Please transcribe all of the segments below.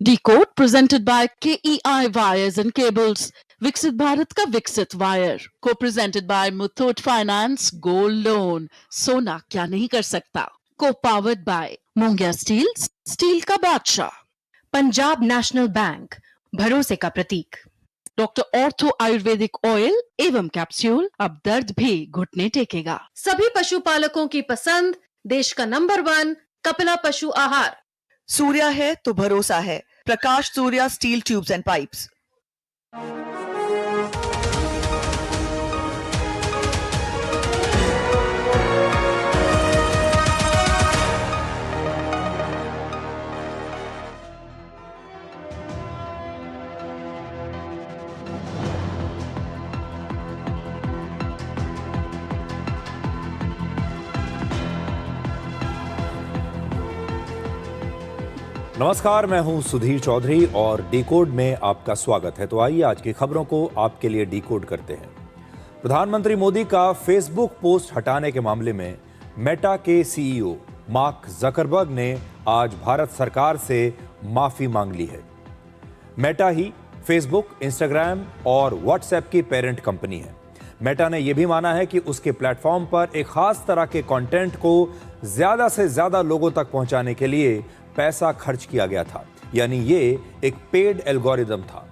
Decode presented by KEI Wires and Cables. विकसित भारत का विकसित वायर को presented by Muthoot finance gold loan. सोना क्या नहीं कर सकता। को पावर्ड बाय मुंगिया स्टील, स्टील का बादशाह। पंजाब नेशनल बैंक, भरोसे का प्रतीक। डॉक्टर ऑर्थो आयुर्वेदिक ऑयल एवं कैप्सूल, अब दर्द भी घुटने टेकेगा। सभी पशुपालकों की पसंद, देश का नंबर 1 कपिला पशु आहार। सूर्या है तो भरोसा है। Prakash Surya steel tubes and pipes. नमस्कार, मैं हूं सुधीर चौधरी और डिकोड में आपका स्वागत है। तो आइए आज की खबरों को आपके लिए डिकोड करते हैं। प्रधानमंत्री मोदी का फेसबुक पोस्ट हटाने के मामले में मेटा के सीईओ मार्क जकरबर्ग ने आज भारत सरकार से माफी मांग ली है। मेटा ही फेसबुक, इंस्टाग्राम और व्हाट्सएप की पेरेंट कंपनी है। मेटा ने यह भी माना है कि उसके प्लेटफॉर्म पर एक खास तरह के कंटेंट को ज्यादा से ज्यादा लोगों तक पहुंचाने के लिए पैसा खर्च किया गया था, यानी ये एक पेड एल्गोरिदम था।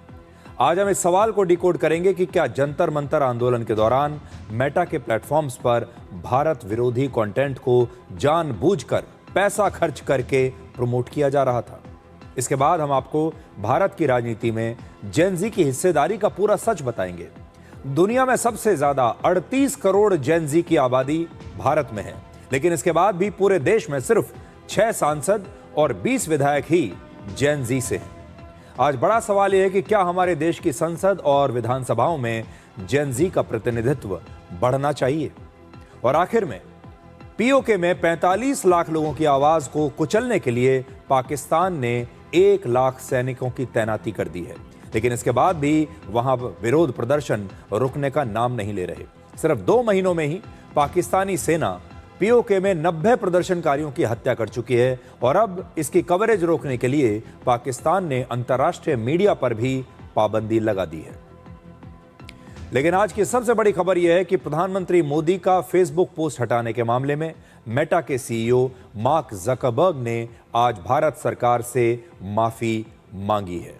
आज हम इस सवाल को डिकोड करेंगे कि क्या जंतर मंतर आंदोलन के दौरान मेटा के प्लेटफॉर्म्स पर भारत विरोधी कंटेंट को जानबूझकर पैसा खर्च करके प्रमोट किया जा रहा था। इसके बाद हम आपको भारत की राजनीति में जेन ज़ी की हिस्सेदारी का पूरा सच बताएंगे। दुनिया में सबसे ज्यादा 38 करोड़ जेन ज़ी की आबादी भारत में है, लेकिन इसके बाद भी पूरे देश में सिर्फ 6 सांसद और 20 विधायक ही जेन ज़ी से हैं। आज बड़ा सवाल यह है कि क्या हमारे देश की संसद और विधानसभाओं में जेन ज़ी का प्रतिनिधित्व बढ़ना चाहिए। और आखिर में पीओके में 45 लाख लोगों की आवाज को कुचलने के लिए पाकिस्तान ने 1 लाख सैनिकों की तैनाती कर दी है, लेकिन इसके बाद भी वहां विरोध प्रदर्शन रुकने का नाम नहीं ले रहे। सिर्फ 2 महीनों में ही पाकिस्तानी सेना पीओके में 90 प्रदर्शनकारियों की हत्या कर चुकी है और अब इसकी कवरेज रोकने के लिए पाकिस्तान ने अंतर्राष्ट्रीय मीडिया पर भी पाबंदी लगा दी है। लेकिन आज की सबसे बड़ी खबर यह है कि प्रधानमंत्री मोदी का फेसबुक पोस्ट हटाने के मामले में मेटा के सीईओ मार्क जकरबर्ग ने आज भारत सरकार से माफी मांगी है।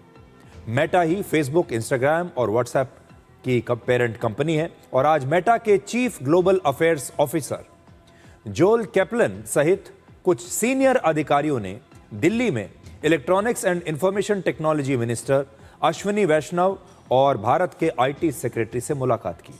मेटा ही फेसबुक, इंस्टाग्राम और व्हाट्सएप की पेरेंट कंपनी है और आज मेटा के चीफ ग्लोबल अफेयर्स ऑफिसर जोल कैपलन सहित कुछ सीनियर अधिकारियों ने दिल्ली में electronics and information technology minister Ashwini Vaishnaw और भारत के आईटी सेक्रेटरी से मुलाकात की।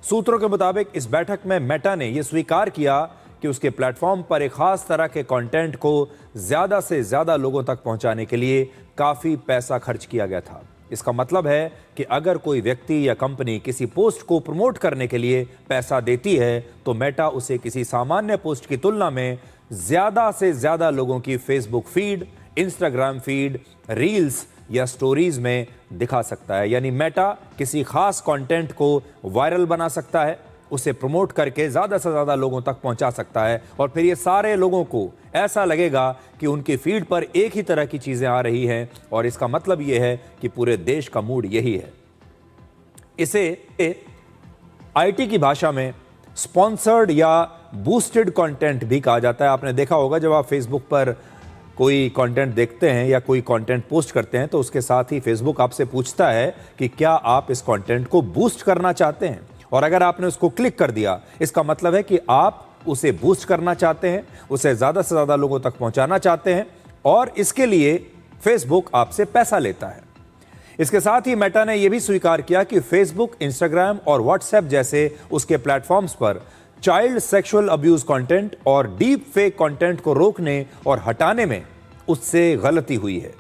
सूत्रों के मुताबिक इस बैठक में मेटा ने यह स्वीकार किया कि उसके प्लेटफॉर्म पर एक खास तरह के कंटेंट को ज्यादा से ज्यादा लोगों तक पहुंचाने के लिए काफी पैसा खर्च किया गया था। इसका मतलब है कि अगर कोई व्यक्ति या कंपनी किसी पोस्ट को प्रमोट करने के लिए पैसा देती है तो मेटा उसे किसी सामान्य पोस्ट की तुलना में ज्यादा से ज्यादा लोगों की Facebook feed, Instagram feed, reels या स्टोरीज में दिखा सकता है। यानी मेटा किसी खास कंटेंट को वायरल बना सकता है, उसे प्रमोट करके ज्यादा से ज्यादा लोगों तक पहुंचा सकता है और फिर ये सारे लोगों को ऐसा लगेगा कि उनकी फीड पर एक ही तरह की चीजें आ रही हैं और इसका मतलब यह है कि पूरे देश का मूड यही है। इसे आईटी की भाषा में स्पॉन्सर्ड या बूस्टेड कंटेंट भी कहा जाता है। आपने देखा होगा जब आप फेसबुक पर कोई कंटेंट देखते हैं या कोई कंटेंट पोस्ट करते हैं तो उसके साथ ही फेसबुक आपसे पूछता है कि क्या आप इस कंटेंट को बूस्ट करना चाहते हैं, और अगर आपने उसको क्लिक कर दिया इसका मतलब है कि आप उसे बूस्ट करना चाहते हैं, उसे ज्यादा से ज्यादा लोगों तक पहुंचाना चाहते हैं और इसके लिए फेसबुक आपसे पैसा लेता है। इसके साथ ही मेटा ने यह भी स्वीकार किया कि फेसबुक, इंस्टाग्राम और व्हाट्सएप जैसे उसके प्लेटफॉर्म्स पर चाइल्ड सेक्सुअल अब्यूज कंटेंट और डीप फेक कंटेंट को रोकने और हटाने में उससे गलती हुई है।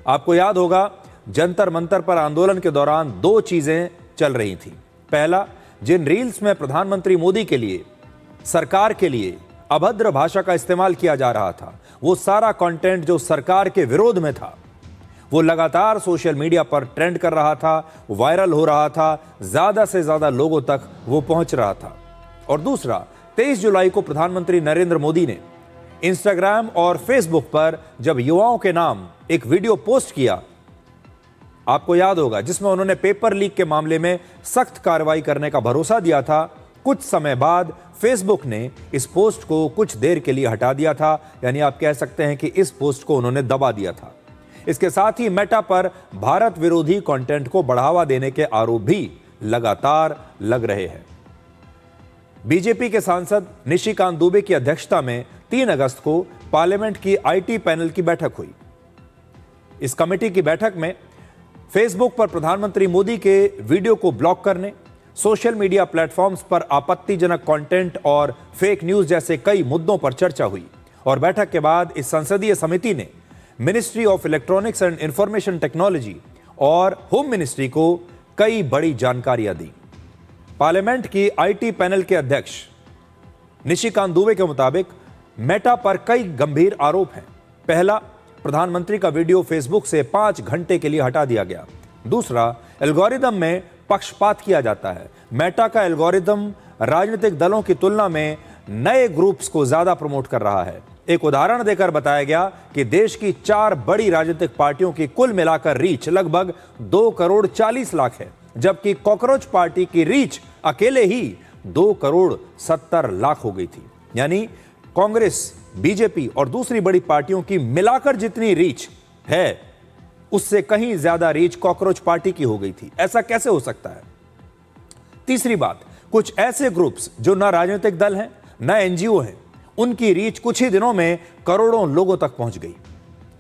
आपको याद होगा जंतर मंतर पर आंदोलन के दौरान 2 चीजें चल रही थी। पहला, जिन रील्स में प्रधानमंत्री मोदी के लिए, सरकार के लिए अभद्र भाषा का इस्तेमाल किया जा रहा था, वो सारा कंटेंट जो सरकार के विरोध में था वो लगातार सोशल मीडिया पर ट्रेंड कर रहा था, वायरल हो रहा था, ज्यादा से ज्यादा लोगों तक वो पहुंच रहा था। और दूसरा, 23 जुलाई को प्रधानमंत्री नरेंद्र मोदी ने इंस्टाग्राम और फेसबुक पर जब युवाओं के नाम एक वीडियो पोस्ट किया, आपको याद होगा, जिसमें उन्होंने पेपर लीक के मामले में सख्त कार्रवाई करने का भरोसा दिया था। कुछ समय बाद फेसबुक ने इस पोस्ट को कुछ देर के लिए हटा दिया था, यानी आप कह सकते हैं कि इस पोस्ट को उन्होंने दबा दिया था। इसके साथ ही मेटा पर भारत विरोधी कंटेंट को बढ़ावा देने के आरोप भी लगातार लग रहे हैं। बीजेपी के सांसद निशिकांत दुबे की अध्यक्षता में 3 अगस्त को पार्लियामेंट की आईटी पैनल की बैठक हुई। इस कमेटी की बैठक में फेसबुक पर प्रधानमंत्री मोदी के वीडियो को ब्लॉक करने, सोशल मीडिया प्लेटफॉर्म्स पर आपत्तिजनक कंटेंट और फेक न्यूज जैसे कई मुद्दों पर चर्चा हुई। और बैठक के बाद इस संसदीय समिति ने ministry of electronics and information technology और होम मिनिस्ट्री को कई बड़ी जानकारियां दी। पार्लियामेंट की आईटी पैनल के अध्यक्ष निशिकांत दुबे के मुताबिक मेटा पर कई गंभीर आरोप हैं। पहला, प्रधानमंत्री का वीडियो फेसबुक से 5 घंटे के लिए हटा दिया गया। दूसरा, एल्गोरिदम में पक्षपात किया जाता है। मेटा का एल्गोरिदम राजनीतिक दलों की तुलना में नए ग्रुप्स को ज्यादा प्रमोट कर रहा है। एक उदाहरण देकर बताया गया कि देश की 4 बड़ी राजनीतिक पार्टियों की कुल मिलाकर रीच लगभग 2 करोड़ 40 लाख है, जबकि कॉकरोच पार्टी की रीच अकेले ही 2 करोड़ 70 लाख हो गई थी। यानी कांग्रेस, बीजेपी और दूसरी बड़ी पार्टियों की मिलाकर जितनी रीच है, उससे कहीं ज्यादा रीच कॉकरोच पार्टी की हो गई थी। ऐसा कैसे हो सकता है? तीसरी बात, कुछ ऐसे ग्रुप्स जो ना राजनीतिक दल हैं, ना एनजीओ हैं, उनकी रीच कुछ ही दिनों में करोड़ों लोगों तक पहुंच गई।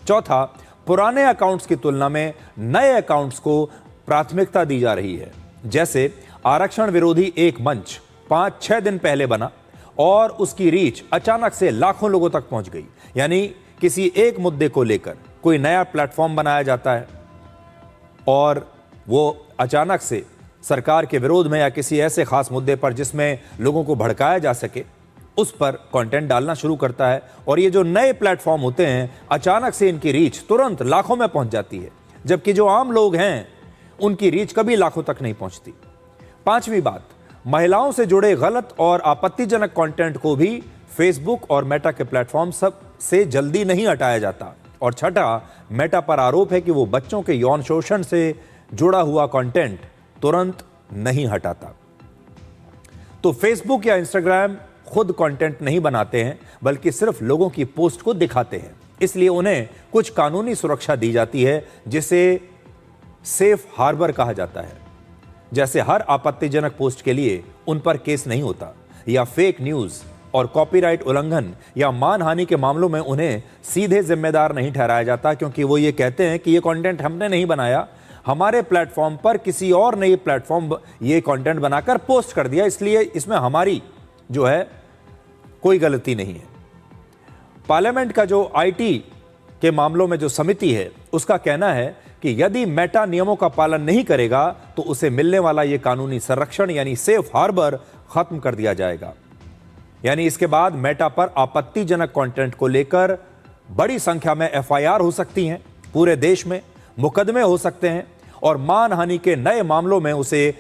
चौथा, पुराने अकाउंट्स की तुलना में नए अकाउंट्स को प्राथमिकता दी जा रही है। जैसे आरक्षण विरोधी एक मंच 5-6 दिन पहले बना और उसकी रीच अचानक से लाखों लोगों तक पहुंच गई। यानी किसी एक मुद्दे को लेकर कोई नया प्लेटफॉर्म बनाया जाता है और वो अचानक से सरकार के विरोध में या किसी ऐसे खास मुद्दे पर जिसमें लोगों को भड़काया जा सके, उस पर कंटेंट डालना शुरू करता है। और ये जो नए प्लेटफॉर्म होते हैं, अचानक से इनकी रीच तुरंत लाखों में पहुंच जाती है, जबकि जो आम लोग हैं उनकी रीच कभी लाखों तक नहीं पहुंचती। पांचवी बात, महिलाओं से जुड़े गलत और आपत्तिजनक कंटेंट को भी फेसबुक और मेटा के प्लेटफॉर्म सब से जल्दी नहीं हटाया जाता। और छठा, मेटा पर आरोप है कि वो बच्चों के यौन शोषण से जुड़ा हुआ कंटेंट तुरंत नहीं हटाता। तो फेसबुक या इंस्टाग्राम खुद कंटेंट नहीं बनाते हैं, बल्कि सिर्फ लोगों की पोस्ट को दिखाते हैं। इसलिए उन्हें कुछ कानूनी सुरक्षा दी जाती है, जिसे सेफ हार्बर कहा जाता है। जैसे हर आपत्तिजनक पोस्ट के लिए उन पर केस नहीं होता, या फेक न्यूज और कॉपीराइट उल्लंघन या मानहानि के मामलों में उन्हें सीधे जिम्मेदार नहीं ठहराया जाता, क्योंकि वो ये कहते हैं कि ये कंटेंट हमने नहीं बनाया, हमारे प्लेटफॉर्म पर किसी और ने ये प्लेटफॉर्म ये कंटेंट बनाकर पोस्ट कर दिया, इसलिए इसमें हमारी जो है कोई गलती नहीं है। पार्लियामेंट का जो आईटी के मामलों में जो समिति है, उसका कहना है कि यदि मेटा नियमों का पालन नहीं करेगा तो उसे मिलने वाला यह कानूनी संरक्षण यानी सेफ हार्बर खत्म कर दिया जाएगा। यानी इसके बाद मेटा पर आपत्तिजनक कंटेंट को लेकर बड़ी संख्या में एफआईआर हो सकती हैं, पूरे देश में मुकदमे हो सकते हैं, और मानहानि के नए मामलों में उसे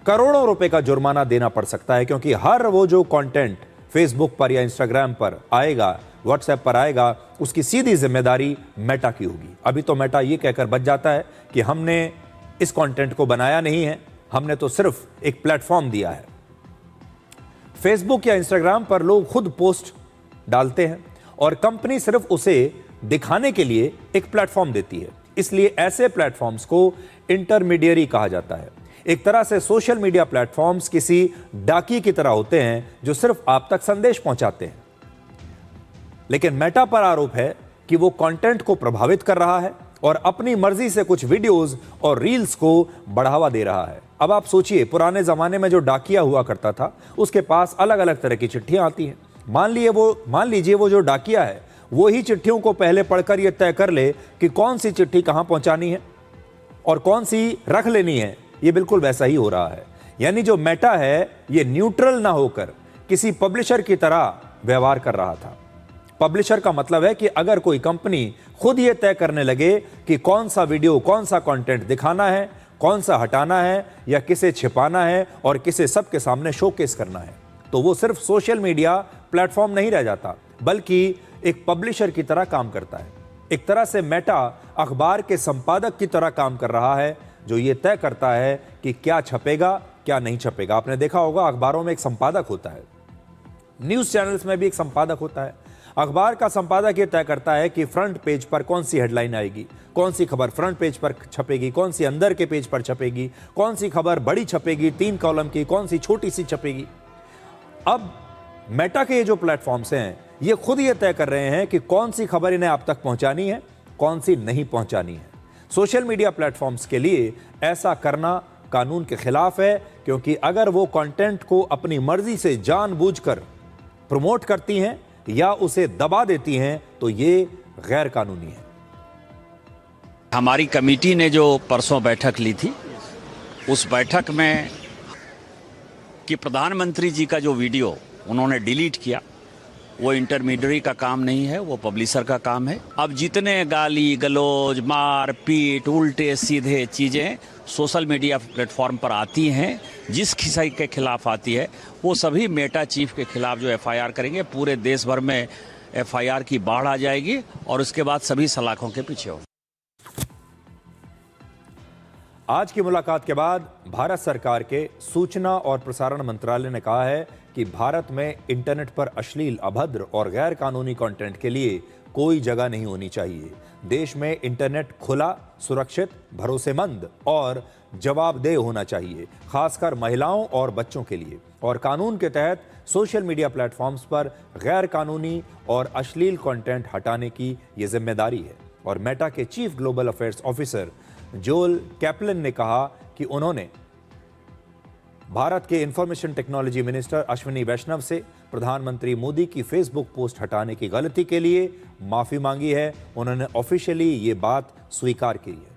करोड़ों रुपए का जुर्माना देना पड़ सकता है, क्योंकि हर वो जो कंटेंट फेसबुक पर या इंस्टाग्राम पर आएगा, व्हाट्सएप पर आएगा, उसकी सीधी जिम्मेदारी मेटा की होगी। अभी तो मेटा ये कहकर बच जाता है कि हमने इस कंटेंट को बनाया नहीं है, हमने तो सिर्फ एक प्लेटफॉर्म दिया है। फेसबुक या इंस्टाग्राम पर लोग खुद पोस्ट डालते हैं और कंपनी सिर्फ उसे दिखाने के लिए एक प्लेटफॉर्म देती है। इसलिए ऐसे प्लेटफॉर्म्स को इंटरमीडियरी कहा जाता है। एक तरह से सोशल मीडिया प्लेटफॉर्म्स किसी डाकी की तरह होते हैं जो सिर्फ आप तक संदेश पहुंचाते हैं। लेकिन मेटा पर आरोप है कि वो कंटेंट को प्रभावित कर रहा है और अपनी मर्जी से कुछ वीडियोस और रील्स को बढ़ावा दे रहा है। अब आप सोचिए, पुराने जमाने में जो डाकिया हुआ करता था, उसके पास अलग अलग तरह की चिट्ठियां आती हैं। मान लीजिए वो जो डाकिया है वो ही चिट्ठियों को पहले पढ़कर यह तय कर ले कि कौन सी चिट्ठी कहां पहुंचानी है और कौन सी रख लेनी है। ये बिल्कुल वैसा ही हो रहा है। यानी जो मेटा है ये न्यूट्रल ना होकर किसी पब्लिशर की तरह व्यवहार कर रहा था। पब्लिशर का मतलब है कि अगर कोई कंपनी खुद ये तय करने लगे कि कौन सा वीडियो, कौन सा कंटेंट दिखाना है, कौन सा हटाना है या किसे छिपाना है और किसे सबके सामने शोकेस करना है, तो वो सिर्फ सोशल मीडिया प्लेटफॉर्म नहीं रह जाता, बल्कि एक पब्लिशर की तरह काम करता है। एक तरह से मेटा अखबार के संपादक की तरह काम कर रहा है, जो ये तय करता है कि क्या छपेगा क्या नहीं छपेगा। आपने देखा होगा अखबारों में एक संपादक होता है, न्यूज़ चैनल्स में भी एक संपादक होता है। अखबार का संपादक ये तय करता है कि फ्रंट पेज पर कौन सी हेडलाइन आएगी, कौन सी खबर फ्रंट पेज पर छपेगी, कौन सी अंदर के पेज पर छपेगी, कौन सी खबर बड़ी छपेगी 3 कॉलम की, कौन सी छोटी सी छपेगी। अब मेटा के ये जो प्लेटफॉर्म्स हैं ये खुद ये तय कर रहे हैं कि कौन सी खबर इन्हें आप तक पहुंचानी है, कौन सी नहीं पहुंचानी है। सोशल मीडिया प्लेटफॉर्म्स के लिए ऐसा करना कानून के खिलाफ है, क्योंकि अगर वो कंटेंट को अपनी मर्जी से जानबूझकर प्रमोट करती हैं या उसे दबा देती हैं तो ये गैर कानूनी है। हमारी कमेटी ने जो परसों बैठक ली थी, उस बैठक में कि प्रधानमंत्री जी का जो वीडियो उन्होंने डिलीट किया, वो इंटरमीडियरी का काम नहीं है, वो पब्लिशर का काम है। अब जितने गाली गलौज, मार पीट, उल्टे सीधे चीज़ें सोशल मीडिया प्लेटफॉर्म पर आती हैं, जिस किसी के खिलाफ आती है, वो सभी मेटा चीफ के खिलाफ जो एफआईआर करेंगे, पूरे देश भर में एफआईआर की बाढ़ आ जाएगी और उसके बाद सभी सलाखों के पीछे होंगे। आज की मुलाकात के बाद भारत सरकार के सूचना और प्रसारण मंत्रालय ने कहा है कि भारत में इंटरनेट पर अश्लील, अभद्र और गैर कानूनी कंटेंट के लिए कोई जगह नहीं होनी चाहिए। देश में इंटरनेट खुला, सुरक्षित, भरोसेमंद और जवाबदेह होना चाहिए, खासकर महिलाओं और बच्चों के लिए। और कानून के तहत सोशल मीडिया प्लेटफॉर्म्स पर गैर कानूनी और अश्लील कंटेंट हटाने की ये जिम्मेदारी है। और मेटा के चीफ ग्लोबल अफेयर्स ऑफिसर जोल कैपलन ने कहा कि उन्होंने भारत के इंफॉर्मेशन टेक्नोलॉजी मिनिस्टर अश्विनी वैष्णव से प्रधानमंत्री मोदी की फेसबुक पोस्ट हटाने की गलती के लिए माफी मांगी है। उन्होंने ऑफिशियली ये बात स्वीकार की है।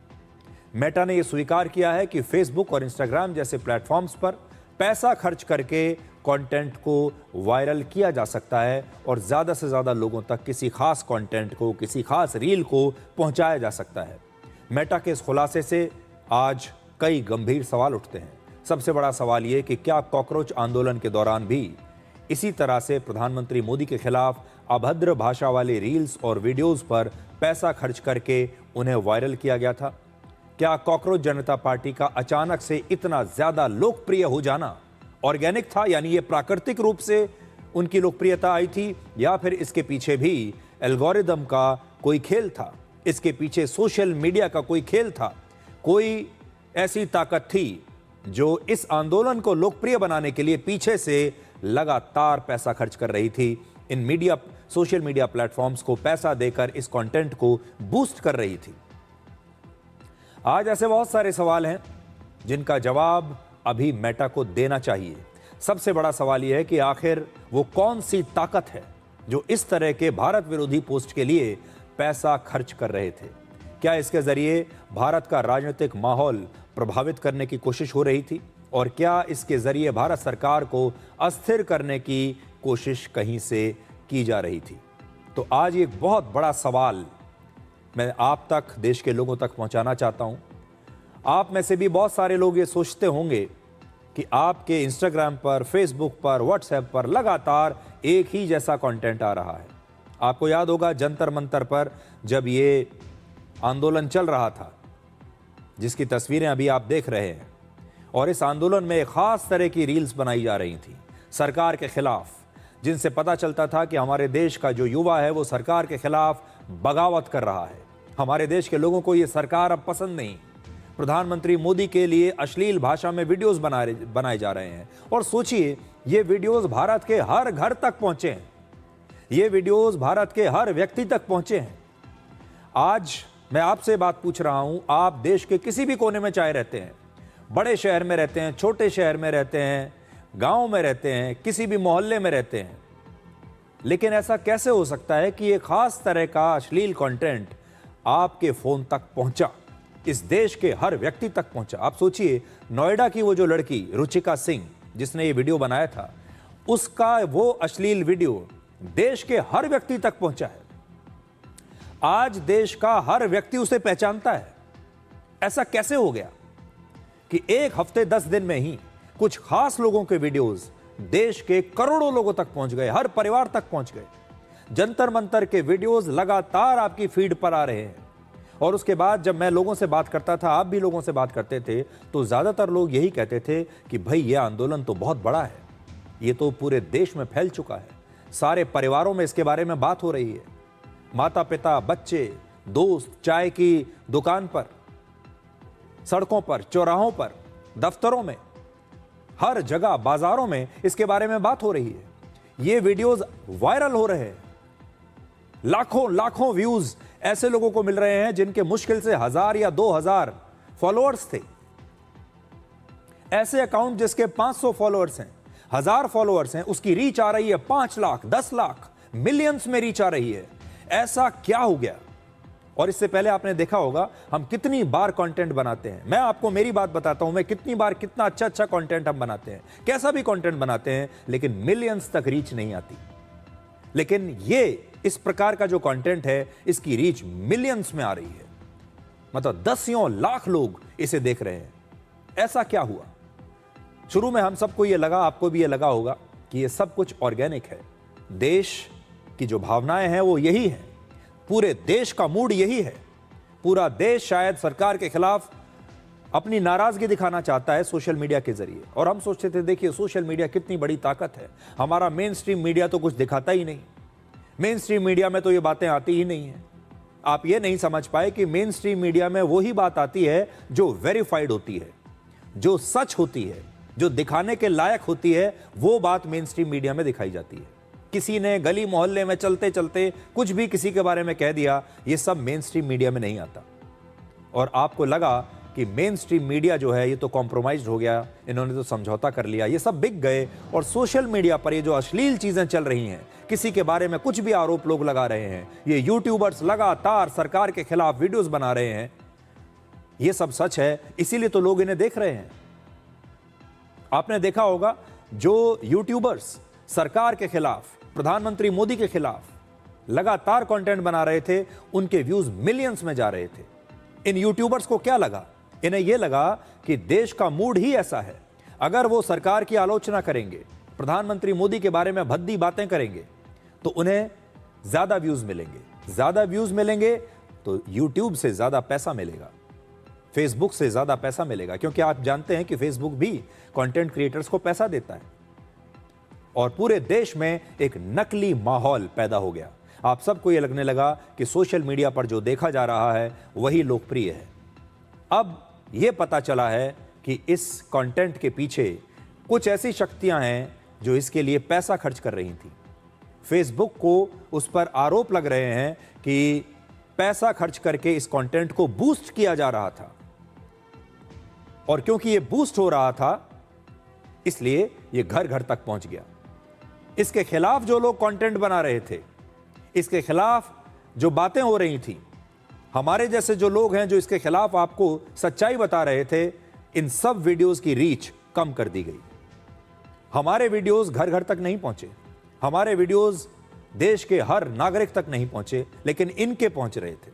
मेटा ने यह स्वीकार किया है कि फेसबुक और इंस्टाग्राम जैसे प्लेटफॉर्म्स पर पैसा खर्च करके कंटेंट को वायरल किया जा सकता है और ज़्यादा से ज़्यादा लोगों तक किसी खास कंटेंट को, किसी खास रील को पहुंचाया जा सकता है। मेटा के इस खुलासे से आज कई गंभीर सवाल उठते हैं। सबसे बड़ा सवाल ये कि क्या कॉकरोच आंदोलन के दौरान भी इसी तरह से प्रधानमंत्री मोदी के खिलाफ अभद्र भाषा वाले रील्स और वीडियोस पर पैसा खर्च करके उन्हें वायरल किया गया था? क्या कॉकरोच जनता पार्टी का अचानक से इतना ज्यादा लोकप्रिय हो जाना ऑर्गेनिक था, यानी ये प्राकृतिक रूप से उनकी लोकप्रियता आई थी, या फिर इसके पीछे भी एल्गोरिदम का कोई खेल था, इसके पीछे सोशल मीडिया का कोई खेल था, कोई ऐसी ताकत थी जो इस आंदोलन को लोकप्रिय बनाने के लिए पीछे से लगातार पैसा खर्च कर रही थी, इन सोशल मीडिया प्लेटफॉर्म्स को पैसा देकर इस कंटेंट को बूस्ट कर रही थी? आज ऐसे बहुत सारे सवाल हैं जिनका जवाब अभी मेटा को देना चाहिए। सबसे बड़ा सवाल यह है कि आखिर वो कौन सी ताकत है जो इस तरह के भारत विरोधी पोस्ट के लिए पैसा खर्च कर रहे थे? क्या इसके जरिए भारत का राजनीतिक माहौल प्रभावित करने की कोशिश हो रही थी, और क्या इसके जरिए भारत सरकार को अस्थिर करने की कोशिश कहीं से की जा रही थी? तो आज एक बहुत बड़ा सवाल मैं आप तक, देश के लोगों तक पहुंचाना चाहता हूं। आप में से भी बहुत सारे लोग ये सोचते होंगे कि आपके इंस्टाग्राम पर, फेसबुक पर, व्हाट्सएप पर लगातार एक ही जैसा कंटेंट आ रहा है। आपको याद होगा जंतर मंतर पर जब ये आंदोलन चल रहा था, जिसकी तस्वीरें अभी आप देख रहे हैं, और इस आंदोलन में एक खास तरह की रील्स बनाई जा रही थी सरकार के खिलाफ, जिनसे पता चलता था कि हमारे देश का जो युवा है वो सरकार के खिलाफ बगावत कर रहा है। हमारे देश के लोगों को ये सरकार अब पसंद नहीं। प्रधानमंत्री मोदी के लिए अश्लील भाषा में वीडियोस बनाए जा रहे हैं, और सोचिए ये वीडियोस भारत के हर घर तक पहुंचे हैं, ये वीडियोस भारत के हर व्यक्ति तक पहुंचे हैं। आज मैं आपसे बात पूछ रहा हूं, आप देश के किसी भी कोने में चाहे रहते हैं, बड़े शहर में रहते हैं, छोटे शहर में रहते हैं, गांव में रहते हैं, किसी भी मोहल्ले में रहते हैं, लेकिन ऐसा कैसे हो सकता है कि एक खास तरह का अश्लील कंटेंट आपके फोन तक पहुंचा, इस देश के हर व्यक्ति तक पहुंचा? आप सोचिए, नोएडा की वो जो लड़की रुचिका सिंह जिसने ये वीडियो बनाया था, उसका वो अश्लील वीडियो देश के हर व्यक्ति तक पहुंचा है। आज देश का हर व्यक्ति उसे पहचानता है। ऐसा कैसे हो गया कि एक हफ्ते 10 दिन में ही कुछ खास लोगों के वीडियोस देश के करोड़ों लोगों तक पहुंच गए, हर परिवार तक पहुंच गए? जंतर मंतर के वीडियोस लगातार आपकी फीड पर आ रहे हैं। और उसके बाद जब मैं लोगों से बात करता था, आप भी लोगों से बात करते थे, तो ज्यादातर लोग यही कहते थे कि भाई यह आंदोलन तो बहुत बड़ा है, ये तो पूरे देश में फैल चुका है, सारे परिवारों में इसके बारे में बात हो रही है। माता पिता, बच्चे, दोस्त चाय की दुकान पर, सड़कों पर, चौराहों पर, दफ्तरों में, हर जगह बाजारों में इसके बारे में बात हो रही है। ये वीडियोस वायरल हो रहे हैं, लाखों लाखों व्यूज ऐसे लोगों को मिल रहे हैं जिनके मुश्किल से 1000 या 2000 फॉलोअर्स थे। ऐसे अकाउंट जिसके 500 फॉलोअर्स हैं, 1000 फॉलोअर्स हैं, उसकी रीच आ रही है 5 लाख, 10 लाख, मिलियंस में रीच आ रही है। ऐसा क्या हो गया? और इससे पहले आपने देखा होगा हम कितनी बार कंटेंट बनाते हैं। मैं आपको मेरी बात बताता हूं, मैं कितनी बार कितना अच्छा अच्छा कंटेंट हम बनाते हैं, कैसा भी कंटेंट बनाते हैं, लेकिन मिलियंस तक रीच नहीं आती। लेकिन ये इस प्रकार का जो कंटेंट है, इसकी रीच मिलियंस में आ रही है, मतलब दसियों लाख लोग इसे देख रहे हैं। ऐसा क्या हुआ? शुरू में हम सबको ये लगा, आपको भी ये लगा होगा कि ये सब कुछ ऑर्गेनिक है, देश की जो भावनाएं हैं वो यही है, पूरे देश का मूड यही है, पूरा देश शायद सरकार के खिलाफ अपनी नाराजगी दिखाना चाहता है सोशल मीडिया के जरिए। और हम सोचते थे देखिए सोशल मीडिया कितनी बड़ी ताकत है, हमारा मेन स्ट्रीम मीडिया तो कुछ दिखाता ही नहीं, मेन स्ट्रीम मीडिया में तो ये बातें आती ही नहीं है। आप ये नहीं समझ पाए कि मेन स्ट्रीम मीडिया में वही बात आती है जो वेरीफाइड होती है, जो सच होती है, जो दिखाने के लायक होती है, वो बात मेन स्ट्रीम मीडिया में दिखाई जाती है। किसी ने गली मोहल्ले में चलते चलते कुछ भी किसी के बारे में कह दिया, ये सब मेन स्ट्रीम मीडिया में नहीं आता। और आपको लगा कि मेन स्ट्रीम मीडिया जो है ये तो कॉम्प्रोमाइज हो गया, इन्होंने तो समझौता कर लिया, ये सब बिक गए। और सोशल मीडिया पर ये जो अश्लील चीजें चल रही हैं, किसी के बारे में कुछ भी आरोप लोग लगा रहे हैं, ये यूट्यूबर्स लगातार सरकार के खिलाफ वीडियोस बना रहे हैं, ये सब सच है, इसीलिए तो लोग इन्हें देख रहे हैं। आपने देखा होगा जो यूट्यूबर्स सरकार के खिलाफ, प्रधानमंत्री मोदी के खिलाफ लगातार कंटेंट बना रहे थे, उनके व्यूज मिलियंस में जा रहे थे। इन यूट्यूबर्स को क्या लगा? इन्हें यह लगा कि देश का मूड ही ऐसा है, अगर वो सरकार की आलोचना करेंगे, प्रधानमंत्री मोदी के बारे में भद्दी बातें करेंगे, तो उन्हें ज्यादा व्यूज मिलेंगे। ज्यादा व्यूज मिलेंगे तो यूट्यूब से ज्यादा पैसा मिलेगा, फेसबुक से ज्यादा पैसा मिलेगा, क्योंकि आप जानते हैं कि फेसबुक भी कंटेंट क्रिएटर्स को पैसा देता है। और पूरे देश में एक नकली माहौल पैदा हो गया। आप सबको यह लगने लगा कि सोशल मीडिया पर जो देखा जा रहा है वही लोकप्रिय है। अब यह पता चला है कि इस कंटेंट के पीछे कुछ ऐसी शक्तियां हैं जो इसके लिए पैसा खर्च कर रही थी। फेसबुक को उस पर आरोप लग रहे हैं कि पैसा खर्च करके इस कंटेंट को बूस्ट किया जा रहा था, और क्योंकि यह बूस्ट हो रहा था इसलिए यह घर घर तक पहुंच गया। इसके खिलाफ जो लोग कंटेंट बना रहे थे, इसके खिलाफ जो बातें हो रही थी, हमारे जैसे जो लोग हैं जो इसके खिलाफ आपको सच्चाई बता रहे थे, इन सब वीडियोस की रीच कम कर दी गई। हमारे वीडियोस घर घर तक नहीं पहुंचे, हमारे वीडियोस देश के हर नागरिक तक नहीं पहुंचे, लेकिन इनके पहुंच रहे थे।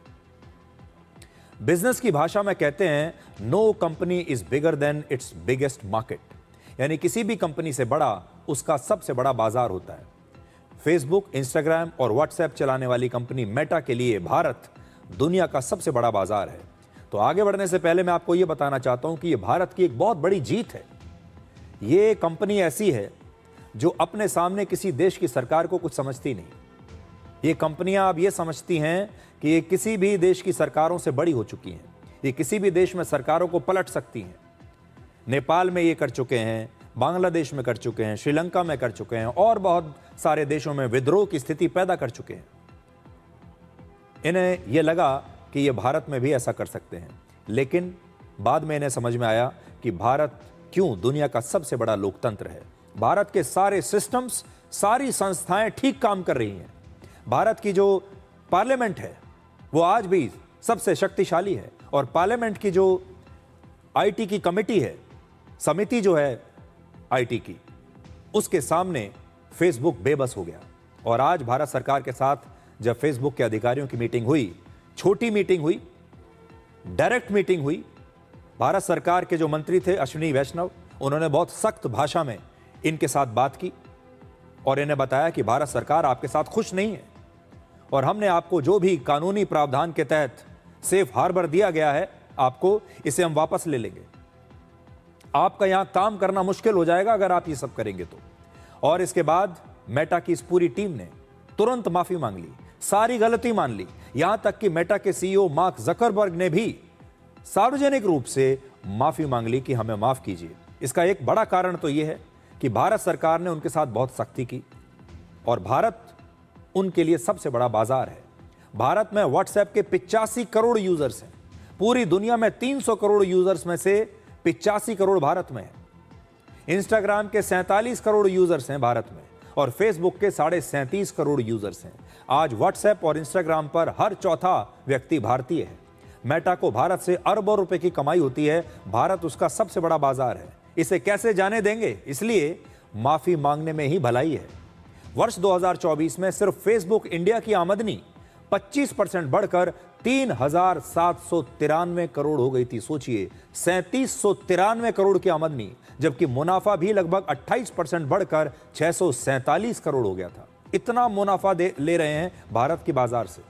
बिजनेस की भाषा में कहते हैं, no company is bigger than its biggest market, यानी किसी भी कंपनी से बड़ा उसका सबसे बड़ा बाजार होता है। फेसबुक, इंस्टाग्राम और व्हाट्सएप चलाने वाली कंपनी मेटा के लिए भारत दुनिया का सबसे बड़ा बाजार है। तो आगे बढ़ने से पहले मैं आपको यह बताना चाहता हूं कि यह भारत की एक बहुत बड़ी जीत है। यह कंपनी ऐसी है जो अपने सामने किसी देश की सरकार को कुछ समझती नहीं। ये कंपनियां अब ये समझती हैं कि ये किसी भी देश की सरकारों से बड़ी हो चुकी हैं, ये किसी भी देश में सरकारों को पलट सकती हैं। नेपाल में ये कर चुके हैं, बांग्लादेश में कर चुके हैं, श्रीलंका में कर चुके हैं, और बहुत सारे देशों में विद्रोह की स्थिति पैदा कर चुके हैं। इन्हें यह लगा कि ये भारत में भी ऐसा कर सकते हैं, लेकिन बाद में इन्हें समझ में आया कि भारत क्यों दुनिया का सबसे बड़ा लोकतंत्र है। भारत के सारे सिस्टम्स, सारी संस्थाएं ठीक काम कर रही हैं। भारत की जो पार्लियामेंट है वो आज भी सबसे शक्तिशाली है, और पार्लियामेंट की जो आईटी की कमेटी है, समिति जो है आईटी की, उसके सामने फेसबुक बेबस हो गया। और आज भारत सरकार के साथ जब फेसबुक के अधिकारियों की मीटिंग हुई, छोटी मीटिंग हुई, डायरेक्ट मीटिंग हुई, भारत सरकार के जो मंत्री थे अश्विनी वैष्णव, उन्होंने बहुत सख्त भाषा में इनके साथ बात की और इन्हें बताया कि भारत सरकार आपके साथ खुश नहीं है, और हमने आपको जो भी कानूनी प्रावधान के तहत सेफ हार्बर दिया गया है, आपको इसे हम वापस ले लेंगे। आपका यहां काम करना मुश्किल हो जाएगा अगर आप ये सब करेंगे तो। और इसके बाद मेटा की इस पूरी टीम ने तुरंत माफी मांग ली, सारी गलती मान ली। यहां तक कि मेटा के सीईओ मार्क जकरबर्ग ने भी सार्वजनिक रूप से माफी मांग ली कि हमें माफ कीजिए। इसका एक बड़ा कारण तो यह है कि भारत सरकार ने उनके साथ बहुत सख्ती की और भारत उनके लिए सबसे बड़ा बाजार है। भारत में व्हाट्सएप के 85 करोड़ यूजर्स हैं। पूरी दुनिया में 300 करोड़ यूजर्स में से 85 करोड़ भारत में है। इंस्टाग्राम के 47 करोड़ यूजर्स हैं भारत में और फेसबुक के 37.5 करोड़ यूजर्स हैं। आज व्हाट्सएप और इंस्टाग्राम पर हर चौथा व्यक्ति भारतीय है। मेटा को भारत से अरबों रुपए की कमाई होती है। भारत उसका सबसे बड़ा बाजार है। इसे कैसे जाने देंगे? इसलिए माफी मांगने में ही भलाई है। वर्ष 2024 में सिर्फ फेसबुक इंडिया की आमदनी 25% बढ़कर 3,793 करोड़ हो गई थी। सोचिए, 3,793 करोड़ की आमदनी, जबकि मुनाफा भी लगभग 28% बढ़कर 647 करोड़ हो गया था। इतना मुनाफा ले रहे हैं भारत के बाजार से।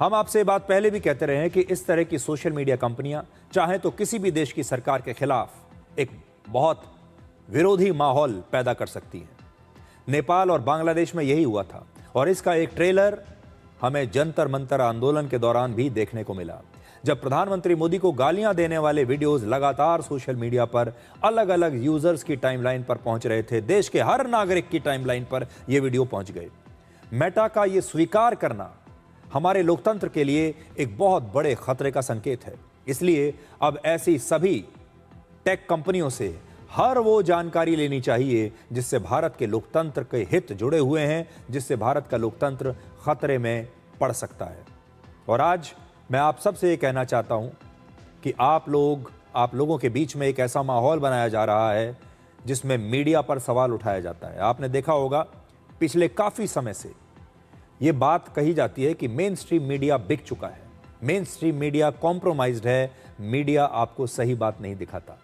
हम आपसे बात पहले भी कहते रहे हैं कि इस तरह की सोशल मीडिया कंपनियां चाहे तो किसी भी देश की सरकार के खिलाफ एक बहुत विरोधी माहौल पैदा कर सकती हैं। नेपाल और बांग्लादेश में यही हुआ था और इसका एक ट्रेलर हमें जंतर मंतर आंदोलन के दौरान भी देखने को मिला, जब प्रधानमंत्री मोदी को गालियां देने वाले वीडियोस लगातार सोशल मीडिया पर अलग अलग यूजर्स की टाइमलाइन पर पहुंच रहे थे। देश के हर नागरिक की टाइमलाइन पर यह वीडियो पहुंच गए। मेटा का यह स्वीकार करना हमारे लोकतंत्र के लिए एक बहुत बड़े खतरे का संकेत है। इसलिए अब ऐसी सभी टेक कंपनियों से हर वो जानकारी लेनी चाहिए जिससे भारत के लोकतंत्र के हित जुड़े हुए हैं, जिससे भारत का लोकतंत्र खतरे में पड़ सकता है। और आज मैं आप सबसे ये कहना चाहता हूं कि आप लोगों के बीच में एक ऐसा माहौल बनाया जा रहा है जिसमें मीडिया पर सवाल उठाया जाता है। आपने देखा होगा पिछले काफी समय से ये बात कही जाती है कि मेन स्ट्रीम मीडिया बिक चुका है, मेन स्ट्रीम मीडिया कॉम्प्रोमाइज्ड है, मीडिया आपको सही बात नहीं दिखाता।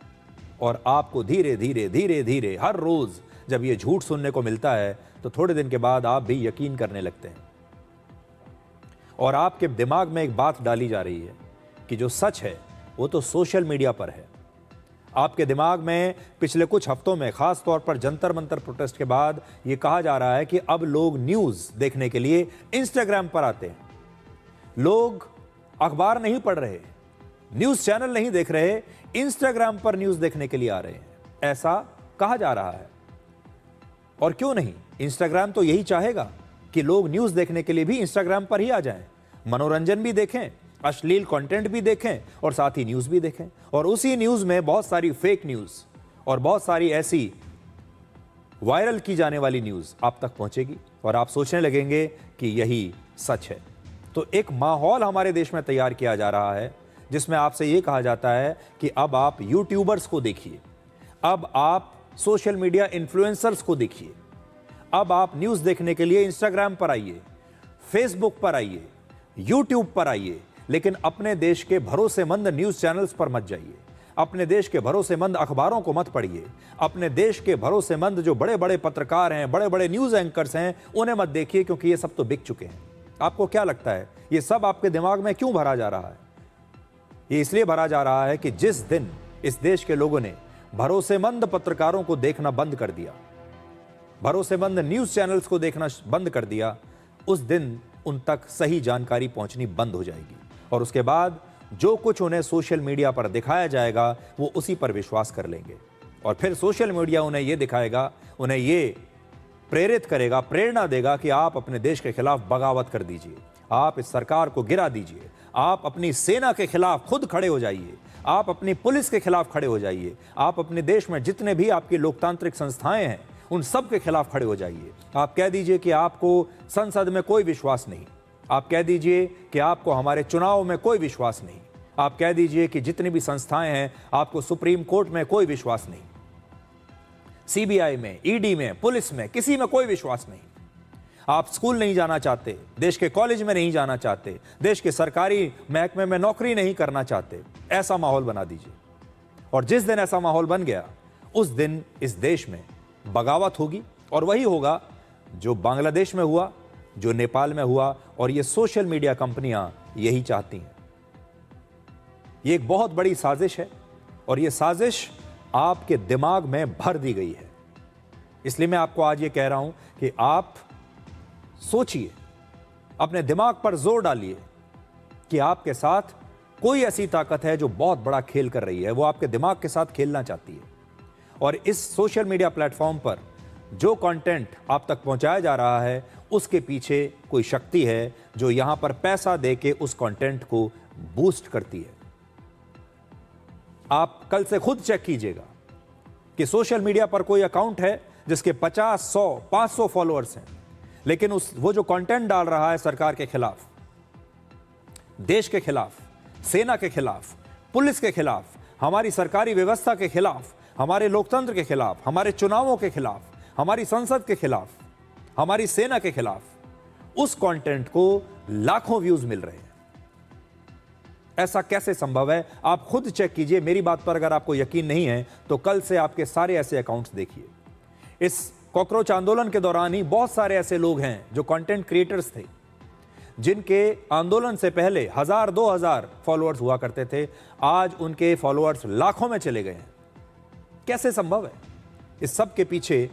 और आपको धीरे धीरे हर रोज जब ये झूठ सुनने को मिलता है तो थोड़े दिन के बाद आप भी यकीन करने लगते हैं और आपके दिमाग में एक बात डाली जा रही है कि जो सच है वो तो सोशल मीडिया पर है। आपके दिमाग में पिछले कुछ हफ्तों में, खास तौर पर जंतर मंतर प्रोटेस्ट के बाद, ये कहा जा रहा है कि अब लोग न्यूज देखने के लिए इंस्टाग्राम पर आते हैं। लोग अखबार नहीं पढ़ रहे, न्यूज चैनल नहीं देख रहे, इंस्टाग्राम पर न्यूज देखने के लिए आ रहे हैं, ऐसा कहा जा रहा है। और क्यों नहीं? इंस्टाग्राम तो यही चाहेगा कि लोग न्यूज देखने के लिए भी इंस्टाग्राम पर ही आ जाएं, मनोरंजन भी देखें, अश्लील कंटेंट भी देखें और साथ ही न्यूज भी देखें। और उसी न्यूज में बहुत सारी फेक न्यूज और बहुत सारी ऐसी वायरल की जाने वाली न्यूज आप तक पहुंचेगी और आप सोचने लगेंगे कि यही सच है। तो एक माहौल हमारे देश में तैयार किया जा रहा है जिसमें आपसे यह कहा जाता है कि अब आप यूट्यूबर्स को देखिए, अब आप सोशल मीडिया इन्फ्लुएंसर्स को देखिए, अब आप न्यूज देखने के लिए इंस्टाग्राम पर आइए, फेसबुक पर आइए, यूट्यूब पर आइए, लेकिन अपने देश के भरोसेमंद न्यूज चैनल्स पर मत जाइए, अपने देश के भरोसेमंद अखबारों को मत पढ़िए, अपने देश के भरोसेमंद जो बड़े बड़े पत्रकार हैं, बड़े बड़े न्यूज एंकर्स हैं, उन्हें मत देखिए, क्योंकि ये सब तो बिक चुके हैं। आपको क्या लगता है ये सब आपके दिमाग में क्यों भरा जा रहा है? ये इसलिए भरा जा रहा है कि जिस दिन इस देश के लोगों ने भरोसेमंद पत्रकारों को देखना बंद कर दिया, भरोसेमंद न्यूज चैनल्स को देखना बंद कर दिया, उस दिन उन तक सही जानकारी पहुंचनी बंद हो जाएगी और उसके बाद जो कुछ उन्हें सोशल मीडिया पर दिखाया जाएगा वो उसी पर विश्वास कर लेंगे और फिर सोशल मीडिया उन्हें यह दिखाएगा, उन्हें यह प्रेरित करेगा, प्रेरणा देगा कि आप अपने देश के खिलाफ बगावत कर दीजिए, आप इस सरकार को गिरा दीजिए, आप अपनी सेना के खिलाफ खुद खड़े हो जाइए, आप अपनी पुलिस के खिलाफ खड़े हो जाइए, आप अपने देश में जितने भी आपकी लोकतांत्रिक संस्थाएं हैं उन सब के खिलाफ खड़े हो जाइए। आप कह दीजिए कि आपको संसद में कोई विश्वास नहीं, आप कह दीजिए कि आपको हमारे चुनाव में कोई विश्वास नहीं, आप कह दीजिए कि जितनी भी संस्थाएं हैं आपको सुप्रीम कोर्ट में कोई विश्वास नहीं, सीबीआई में, ईडी में, पुलिस में, किसी में कोई विश्वास नहीं। आप स्कूल नहीं जाना चाहते, देश के कॉलेज में नहीं जाना चाहते, देश के सरकारी महकमे में नौकरी नहीं करना चाहते, ऐसा माहौल बना दीजिए। और जिस दिन ऐसा माहौल बन गया उस दिन इस देश में बगावत होगी और वही होगा जो बांग्लादेश में हुआ, जो नेपाल में हुआ, और ये सोशल मीडिया कंपनियां यही चाहती हैं। ये एक बहुत बड़ी साजिश है और ये साजिश आपके दिमाग में भर दी गई है। इसलिए मैं आपको आज ये कह रहा हूं कि आप सोचिए, अपने दिमाग पर जोर डालिए कि आपके साथ कोई ऐसी ताकत है जो बहुत बड़ा खेल कर रही है, वो आपके दिमाग के साथ खेलना चाहती है। और इस सोशल मीडिया प्लेटफॉर्म पर जो कंटेंट आप तक पहुंचाया जा रहा है, उसके पीछे कोई शक्ति है जो यहां पर पैसा देके उस कंटेंट को बूस्ट करती है। आप कल से खुद चेक कीजिएगा कि सोशल मीडिया पर कोई अकाउंट है जिसके 50, 100, 500 फॉलोअर्स हैं, लेकिन वो जो कंटेंट डाल रहा है सरकार के खिलाफ, देश के खिलाफ, सेना के खिलाफ, पुलिस के खिलाफ, हमारी सरकारी व्यवस्था के खिलाफ, हमारे लोकतंत्र के खिलाफ, हमारे चुनावों के खिलाफ, हमारी संसद के खिलाफ, हमारी सेना के खिलाफ, उस कंटेंट को लाखों व्यूज मिल रहे हैं। ऐसा कैसे संभव है? आप खुद चेक कीजिए। मेरी बात पर अगर आपको यकीन नहीं है तो कल से आपके सारे ऐसे अकाउंट्स देखिए। इस कॉकरोच आंदोलन के दौरान ही बहुत सारे ऐसे लोग हैं जो कंटेंट क्रिएटर्स थे, जिनके आंदोलन से पहले 1000, 2000 फॉलोअर्स हुआ करते थे, आज उनके फॉलोअर्स लाखों में चले गए हैं। कैसे संभव है? इस सब के पीछे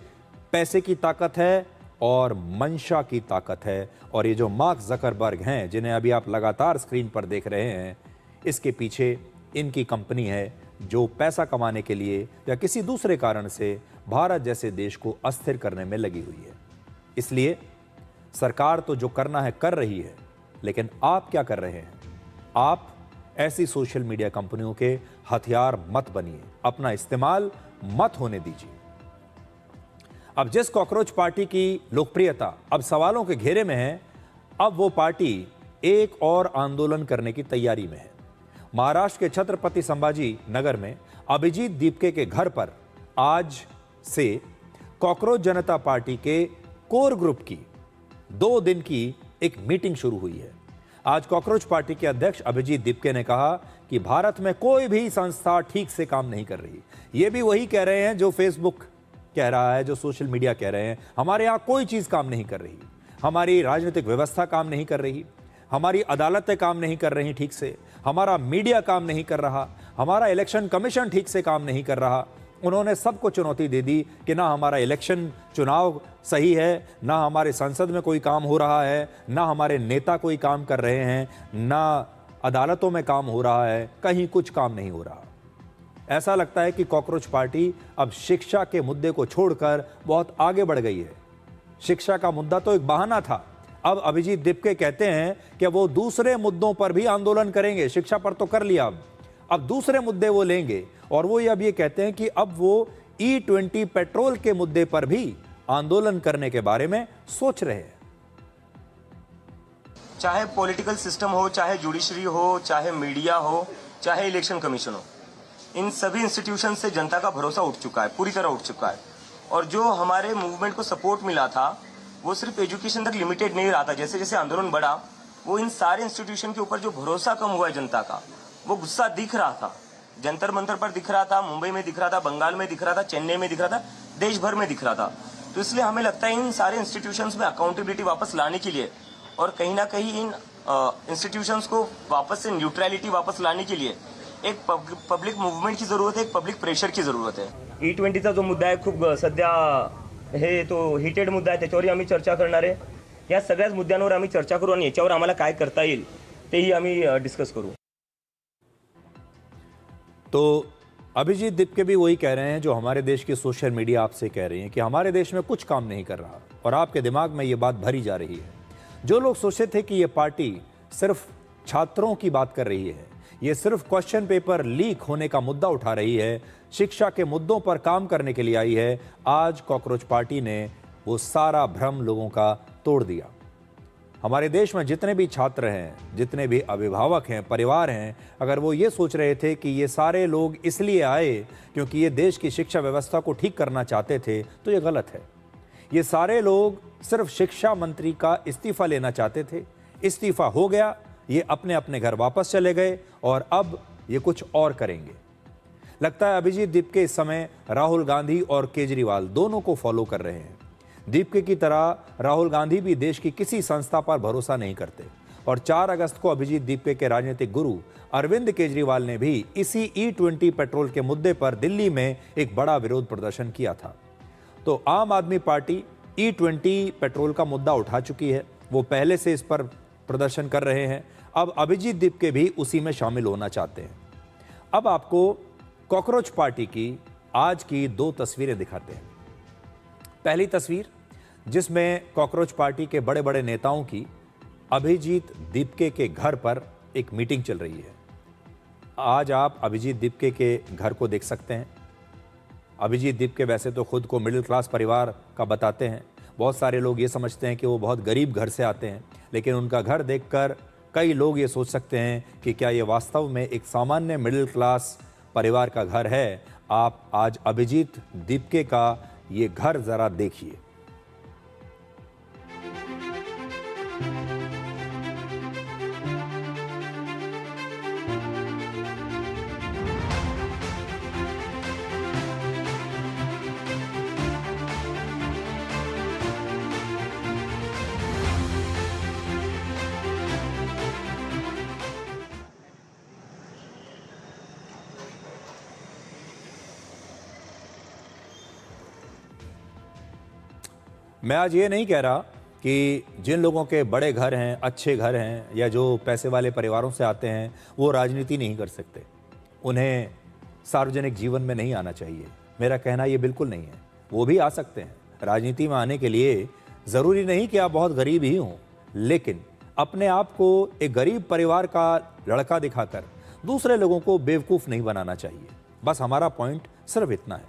पैसे की ताकत है और मंशा की ताकत है। और ये जो मार्क ज़करबर्ग हैं, जिन्हें अभी आप लगातार स्क्रीन पर देख रहे हैं, इसके पीछे इनकी कंपनी है जो पैसा कमाने के लिए या किसी दूसरे कारण से भारत जैसे देश को अस्थिर करने में लगी हुई है। इसलिए सरकार तो जो करना है कर रही है, लेकिन आप क्या कर रहे हैं? आप ऐसी सोशल मीडिया कंपनियों के हथियार मत बनिए, अपना इस्तेमाल मत होने दीजिए। अब जिस कॉकरोच पार्टी की लोकप्रियता अब सवालों के घेरे में है, अब वो पार्टी एक और आंदोलन करने की तैयारी में है। महाराष्ट्र के छत्रपति संभाजी नगर में अभिजीत दीपके के घर पर आज से कॉकरोच जनता पार्टी के कोर ग्रुप की 2 दिन की एक मीटिंग शुरू हुई है। आज कॉकरोच पार्टी के अध्यक्ष अभिजीत दीपके ने कहा कि भारत में कोई भी संस्था ठीक से काम नहीं कर रही। ये भी वही कह रहे हैं जो फेसबुक कह रहा है, जो सोशल मीडिया कह रहे हैं। हमारे यहाँ कोई चीज काम नहीं कर रही, हमारी राजनीतिक व्यवस्था काम नहीं कर रही, हमारी अदालतें काम नहीं कर रही ठीक से, हमारा मीडिया काम नहीं कर रहा, हमारा इलेक्शन कमीशन ठीक से काम नहीं कर रहा। उन्होंने सबको चुनौती दे दी कि ना हमारा इलेक्शन चुनाव सही है, ना हमारे संसद में कोई काम हो रहा है, ना हमारे नेता कोई काम कर रहे हैं, ना अदालतों में काम हो रहा है, कहीं कुछ काम नहीं हो रहा। ऐसा लगता है कि कॉकरोच पार्टी अब शिक्षा के मुद्दे को छोड़कर बहुत आगे बढ़ गई है। शिक्षा का मुद्दा तो एक बहाना था। अब अभिजीत दीपके कहते हैं कि वो दूसरे मुद्दों पर भी आंदोलन करेंगे। शिक्षा पर तो कर लिया, अब दूसरे मुद्दे वो लेंगे। और वो अब ये कहते हैं कि अब वो E20 पेट्रोल के मुद्दे पर भी आंदोलन करने के बारे में सोच रहे हैं। चाहे पॉलिटिकल सिस्टम हो, चाहे जुडिशरी हो, चाहे मीडिया हो, चाहे इलेक्शन कमीशन हो, इन सभी इंस्टीट्यूशन से जनता का भरोसा उठ चुका है, पूरी तरह उठ चुका है। और जो हमारे मूवमेंट को सपोर्ट मिला था वो सिर्फ एजुकेशन तक लिमिटेड नहीं रहा था। जैसे जैसे आंदोलन बढ़ा, वो इन सारे इंस्टीट्यूशन के ऊपर जो भरोसा कम हुआ है जनता का, वो गुस्सा दिख रहा था। जंतर मंतर पर दिख रहा था, मुंबई में दिख रहा था, बंगाल में दिख रहा था, चेन्नई में दिख रहा था, देश भर में दिख रहा था। तो इसलिए हमें लगता है इन सारे इंस्टीट्यूशंस में अकाउंटेबिलिटी वापस लाने के लिए और कहीं ना कहीं इन इंस्टीट्यूशंस को वापस से न्यूट्रलिटी वापस लाने के लिए एक पब्लिक मूवमेंट की जरूरत है, एक पब्लिक प्रेशर की जरूरत है। E20चा जो मुद्दा आहे खूप सध्या हे तो हिटेड मुद्दा आहे, त्याच्यावर आम्ही चर्चा करणार आहे। या सगळ्याच मुद्द्यांवर आम्ही चर्चा करू आणि याच्यावर आम्हाला काय करता येईल तेही आम्ही डिस्कस करू। तो अभिजीत दीपके भी वही कह रहे हैं जो हमारे देश की सोशल मीडिया आपसे कह रही है कि हमारे देश में कुछ काम नहीं कर रहा, और आपके दिमाग में ये बात भरी जा रही है। जो लोग सोचते थे कि ये पार्टी सिर्फ छात्रों की बात कर रही है, ये सिर्फ क्वेश्चन पेपर लीक होने का मुद्दा उठा रही है, शिक्षा के मुद्दों पर काम करने के लिए आई है, आज कॉकरोच पार्टी ने वो सारा भ्रम लोगों का तोड़ दिया। हमारे देश में जितने भी छात्र हैं, जितने भी अभिभावक हैं, परिवार हैं, अगर वो ये सोच रहे थे कि ये सारे लोग इसलिए आए क्योंकि ये देश की शिक्षा व्यवस्था को ठीक करना चाहते थे, तो ये गलत है। ये सारे लोग सिर्फ शिक्षा मंत्री का इस्तीफा लेना चाहते थे, इस्तीफा हो गया, ये अपने अपने घर वापस चले गए और अब ये कुछ और करेंगे। लगता है अभिजीत दीपके इस समय राहुल गांधी और केजरीवाल दोनों को फॉलो कर रहे हैं। दीपके की तरह राहुल गांधी भी देश की किसी संस्था पर भरोसा नहीं करते और 4 अगस्त को अभिजीत दीपके के राजनीतिक गुरु अरविंद केजरीवाल ने भी इसी E20 पेट्रोल के मुद्दे पर दिल्ली में एक बड़ा विरोध प्रदर्शन किया था। तो आम आदमी पार्टी E20 पेट्रोल का मुद्दा उठा चुकी है, वो पहले से इस पर प्रदर्शन कर रहे हैं। अब अभिजीत दीपके भी उसी में शामिल होना चाहते हैं। अब आपको कॉकरोच पार्टी की आज की 2 तस्वीरें दिखाते हैं। पहली तस्वीर जिसमें कॉकरोच पार्टी के बड़े बड़े नेताओं की अभिजीत दीपके के घर पर एक मीटिंग चल रही है। आज आप अभिजीत दीपके के घर को देख सकते हैं। अभिजीत दीपके वैसे तो खुद को मिडिल क्लास परिवार का बताते हैं। बहुत सारे लोग ये समझते हैं कि वो बहुत गरीब घर से आते हैं, लेकिन उनका घर देखकर कई लोग ये सोच सकते हैं कि क्या ये वास्तव में एक सामान्य मिडिल क्लास परिवार का घर है। आप आज अभिजीत दीपके का ये घर जरा देखिए। मैं आज ये नहीं कह रहा कि जिन लोगों के बड़े घर हैं, अच्छे घर हैं या जो पैसे वाले परिवारों से आते हैं वो राजनीति नहीं कर सकते, उन्हें सार्वजनिक जीवन में नहीं आना चाहिए। मेरा कहना ये बिल्कुल नहीं है। वो भी आ सकते हैं। राजनीति में आने के लिए ज़रूरी नहीं कि आप बहुत गरीब ही हों, लेकिन अपने आप को एक गरीब परिवार का लड़का दिखाकर दूसरे लोगों को बेवकूफ़ नहीं बनाना चाहिए। बस हमारा पॉइंट सिर्फ इतना है।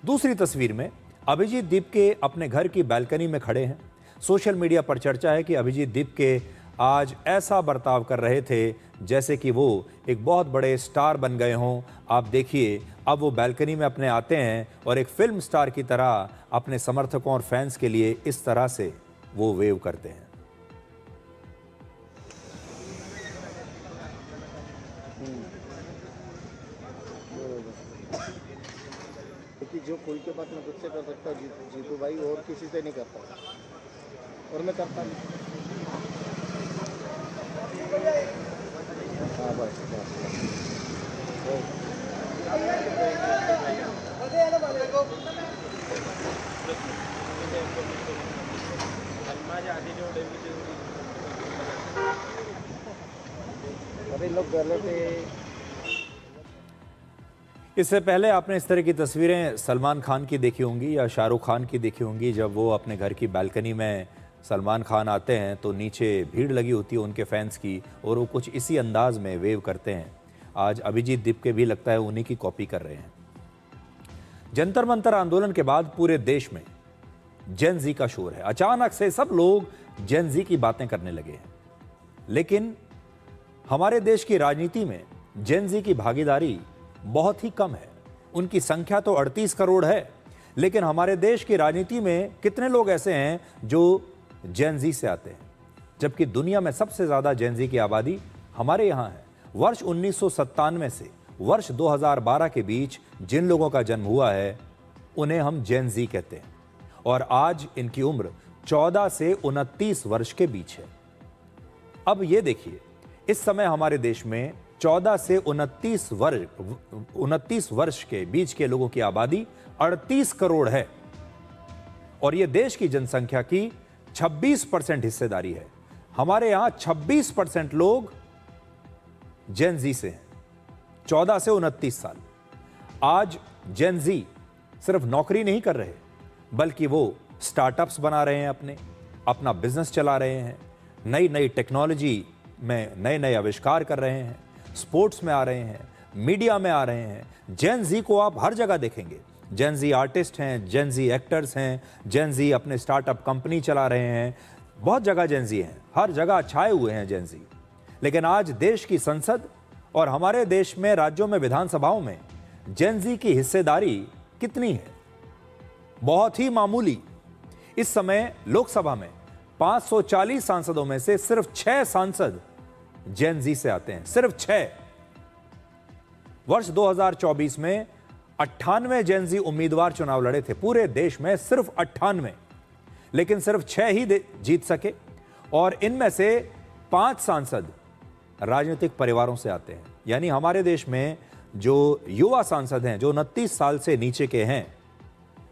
दूसरी तस्वीर में अभिजीत दीपके अपने घर की बालकनी में खड़े हैं। सोशल मीडिया पर चर्चा है कि अभिजीत दीपके आज ऐसा बर्ताव कर रहे थे जैसे कि वो एक बहुत बड़े स्टार बन गए हों। आप देखिए, अब वो बालकनी में अपने आते हैं और एक फिल्म स्टार की तरह अपने समर्थकों और फैंस के लिए इस तरह से वो वेव करते हैं। क्योंकि जो खुल के बात मैं खुद से कर सकता हूँ जीतू भाई, और किसी से नहीं करता, और मैं करता नहीं। हाँ बस अरे लोग गलत है। इससे पहले आपने इस तरह की तस्वीरें सलमान खान की देखी होंगी या शाहरुख खान की देखी होंगी। जब वो अपने घर की बालकनी में सलमान खान आते हैं तो नीचे भीड़ लगी होती है उनके फैंस की और वो कुछ इसी अंदाज में वेव करते हैं। आज अभिजीत दीपके भी लगता है उन्हीं की कॉपी कर रहे हैं। जंतर मंतर आंदोलन के बाद पूरे देश में जेन जी का शोर है। अचानक से सब लोग जेन जी की बातें करने लगे हैं, लेकिन हमारे देश की राजनीति में जेन जी की भागीदारी बहुत ही कम है। उनकी संख्या तो 38 करोड़ है, लेकिन हमारे देश की राजनीति में कितने लोग ऐसे हैं जो जेन जी से आते हैं, जबकि दुनिया में सबसे ज्यादा जेन जी की आबादी हमारे यहाँ है। वर्ष 1997 से वर्ष 2012 के बीच जिन लोगों का जन्म हुआ है उन्हें हम जेन जी कहते हैं, और आज इनकी उम्र 14 से 29 वर्ष के बीच है। अब ये देखिए, इस समय हमारे देश में 14 से 29 वर्ष के बीच के लोगों की आबादी 38 करोड़ है, और यह देश की जनसंख्या की 26% हिस्सेदारी है। हमारे यहां 26% लोग जेन जी से हैं, 14 से 29 साल। आज जेन जी सिर्फ नौकरी नहीं कर रहे, बल्कि वो स्टार्टअप्स बना रहे हैं, अपना बिजनेस चला रहे हैं, नई नई टेक्नोलॉजी में नए नए आविष्कार कर रहे हैं, स्पोर्ट्स में आ रहे हैं, मीडिया में आ रहे हैं। जेन जी को आप हर जगह देखेंगे। जेन जी आर्टिस्ट हैं, जेन जी एक्टर्स हैं, जेन जी अपने स्टार्टअप कंपनी चला रहे हैं। बहुत जगह जेन जी हैं, हर जगह छाए हुए हैं जेन जी। लेकिन आज देश की संसद और हमारे देश में राज्यों में विधानसभाओं में जेन जी की हिस्सेदारी कितनी है? बहुत ही मामूली। इस समय लोकसभा में 540 सांसदों में से सिर्फ 6 सांसद जेन जी से आते हैं, सिर्फ 6। वर्ष 2024 में 98 जेन जी उम्मीदवार चुनाव लड़े थे पूरे देश में, सिर्फ 98। लेकिन सिर्फ 6 ही जीत सके और इनमें से 5 सांसद राजनीतिक परिवारों से आते हैं। यानी हमारे देश में जो युवा सांसद हैं, जो 29 साल से नीचे के हैं,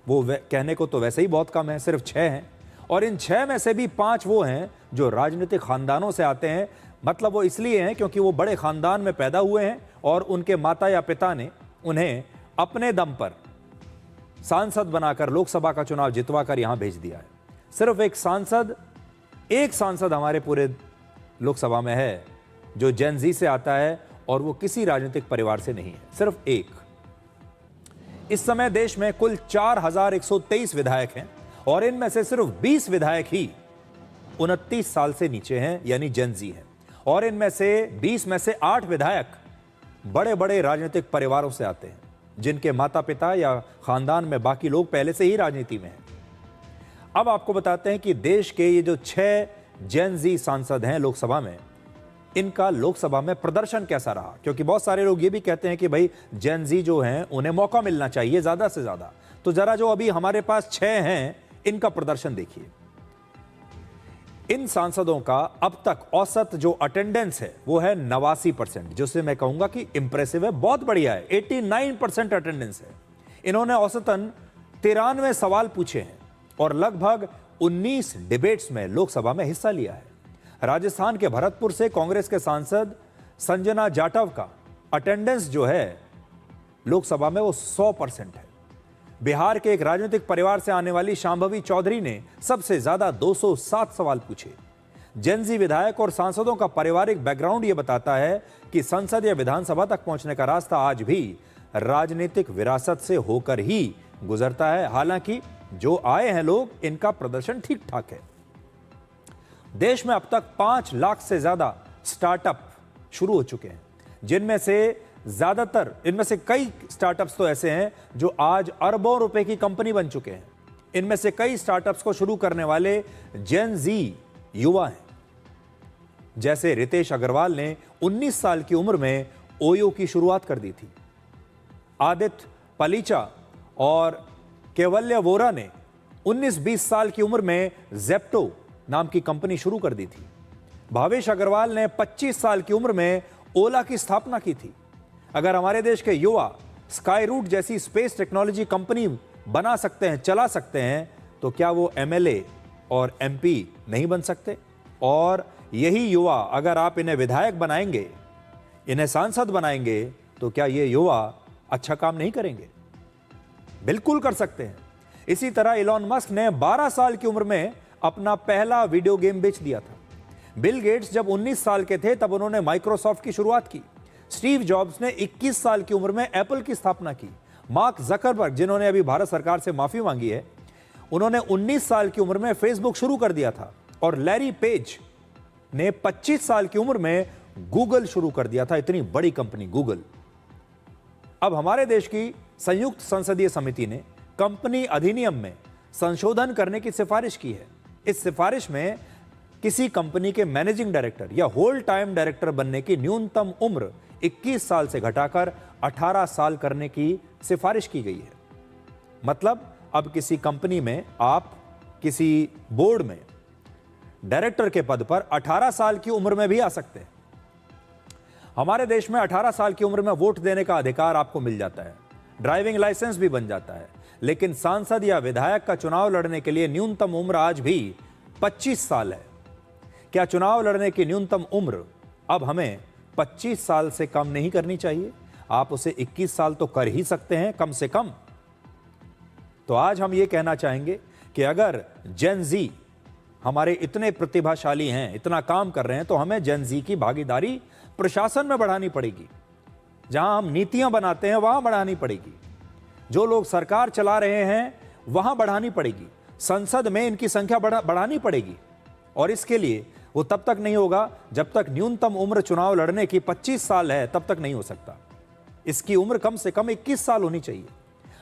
वो कहने को तो वैसे ही बहुत कम है, सिर्फ 6 हैं। और इन 6 में से भी 5 वो हैं जो राजनीतिक खानदानों से आते हैं। मतलब वो इसलिए हैं क्योंकि वो बड़े खानदान में पैदा हुए हैं और उनके माता या पिता ने उन्हें अपने दम पर सांसद बनाकर लोकसभा का चुनाव जितवाकर यहां भेज दिया है। सिर्फ एक सांसद हमारे पूरे लोकसभा में है जो जेन जी से आता है और वो किसी राजनीतिक परिवार से नहीं है, सिर्फ एक। इस समय देश में कुल 4123 विधायक हैं और इनमें से सिर्फ 20 विधायक ही 29 साल से नीचे हैं, यानी जेन जी हैं। और इनमें से 20 में से 8 विधायक बड़े बड़े राजनीतिक परिवारों से आते हैं, जिनके माता पिता या खानदान में बाकी लोग पहले से ही राजनीति में हैं। अब आपको बताते हैं कि देश के ये जो 6 जेन जी सांसद हैं लोकसभा में, इनका लोकसभा में प्रदर्शन कैसा रहा। क्योंकि बहुत सारे लोग ये भी कहते हैं कि भाई जेन जी जो हैं उन्हें मौका मिलना चाहिए ज्यादा से ज्यादा। तो जरा जो अभी हमारे पास 6 हैं, इनका प्रदर्शन देखिए। इन सांसदों का अब तक औसत जो अटेंडेंस है वो है 89%, जिससे मैं कहूंगा कि इंप्रेसिव है, बहुत बढ़िया है। 89% अटेंडेंस है। इन्होंने औसतन 93 सवाल पूछे हैं और लगभग 19 डिबेट्स में लोकसभा में हिस्सा लिया है। राजस्थान के भरतपुर से कांग्रेस के सांसद संजना जाटव का अटेंडेंस जो है लोकसभा में वो 100% है। बिहार के एक राजनीतिक परिवार से आने वाली शांभवी चौधरी ने सबसे ज्यादा 207 सवाल पूछे। जेनजी विधायक और सांसदों का पारिवारिक बैकग्राउंड यह बताता है कि संसद या विधानसभा तक पहुंचने का रास्ता आज भी राजनीतिक विरासत से होकर ही गुजरता है। हालांकि जो आए हैं लोग, इनका प्रदर्शन ठीक ठाक है। देश में अब तक 5 लाख से ज्यादा स्टार्टअप शुरू हो चुके हैं, जिनमें से ज्यादातर, इनमें से कई स्टार्टअप्स तो ऐसे हैं जो आज अरबों रुपए की कंपनी बन चुके हैं। इनमें से कई स्टार्टअप्स को शुरू करने वाले जेन जी युवा हैं। जैसे रितेश अग्रवाल ने 19 साल की उम्र में ओयो की शुरुआत कर दी थी। आदित्य पलीचा और केवल्य वोरा ने 19-20 साल की उम्र में जेप्टो नाम की कंपनी शुरू कर दी थी। भावेश अग्रवाल ने 25 साल की उम्र में ओला की स्थापना की थी। अगर हमारे देश के युवा स्काई रूट जैसी स्पेस टेक्नोलॉजी कंपनी बना सकते हैं, चला सकते हैं, तो क्या वो एमएलए और एमपी नहीं बन सकते? और यही युवा, अगर आप इन्हें विधायक बनाएंगे, इन्हें सांसद बनाएंगे, तो क्या ये युवा अच्छा काम नहीं करेंगे? बिल्कुल कर सकते हैं। इसी तरह इलॉन मस्क ने 12 साल की उम्र में अपना पहला वीडियो गेम बेच दिया था। बिल गेट्स जब 19 साल के थे तब उन्होंने माइक्रोसॉफ्ट की शुरुआत की। स्टीव जॉब्स ने 21 साल की उम्र में एप्पल की स्थापना की। मार्क जकरबर्ग, जिन्होंने अभी भारत सरकार से माफी मांगी है, उन्होंने 19 साल की उम्र में फेसबुक शुरू कर दिया था। और लैरी पेज ने 25 साल की उम्र में गूगल शुरू कर दिया था, इतनी बड़ी कंपनी गूगल। अब हमारे देश की संयुक्त संसदीय समिति ने कंपनी अधिनियम में संशोधन करने की सिफारिश की है। इस सिफारिश में किसी कंपनी के मैनेजिंग डायरेक्टर या होल टाइम डायरेक्टर बनने की न्यूनतम उम्र 21 साल से घटाकर 18 साल करने की सिफारिश की गई है। मतलब अब किसी कंपनी में आप किसी बोर्ड में डायरेक्टर के पद पर 18 साल की उम्र में भी आ सकते हैं। हमारे देश में 18 साल की उम्र में वोट देने का अधिकार आपको मिल जाता है, ड्राइविंग लाइसेंस भी बन जाता है। लेकिन सांसद या विधायक का चुनाव लड़ने के लिए न्यूनतम उम्र आज भी 25 साल है। क्या चुनाव लड़ने की न्यूनतम उम्र अब हमें 25 साल से कम नहीं करनी चाहिए? आप उसे 21 साल तो कर ही सकते हैं कम से कम। तो आज हम ये कहना चाहेंगे कि अगर जेन जी हमारे इतने प्रतिभाशाली हैं, इतना काम कर रहे हैं, तो हमें जेन जी की भागीदारी प्रशासन में बढ़ानी पड़ेगी। जहां हम नीतियां बनाते हैं वहां बढ़ानी पड़ेगी। जो लोग सरकार चला रहे हैं वहां बढ़ानी पड़ेगी। संसद में इनकी संख्या बढ़ानी पड़ेगी। और इसके लिए वो तब तक नहीं होगा जब तक न्यूनतम उम्र चुनाव लड़ने की 25 साल है, तब तक नहीं हो सकता। इसकी उम्र कम से कम 21 साल होनी चाहिए।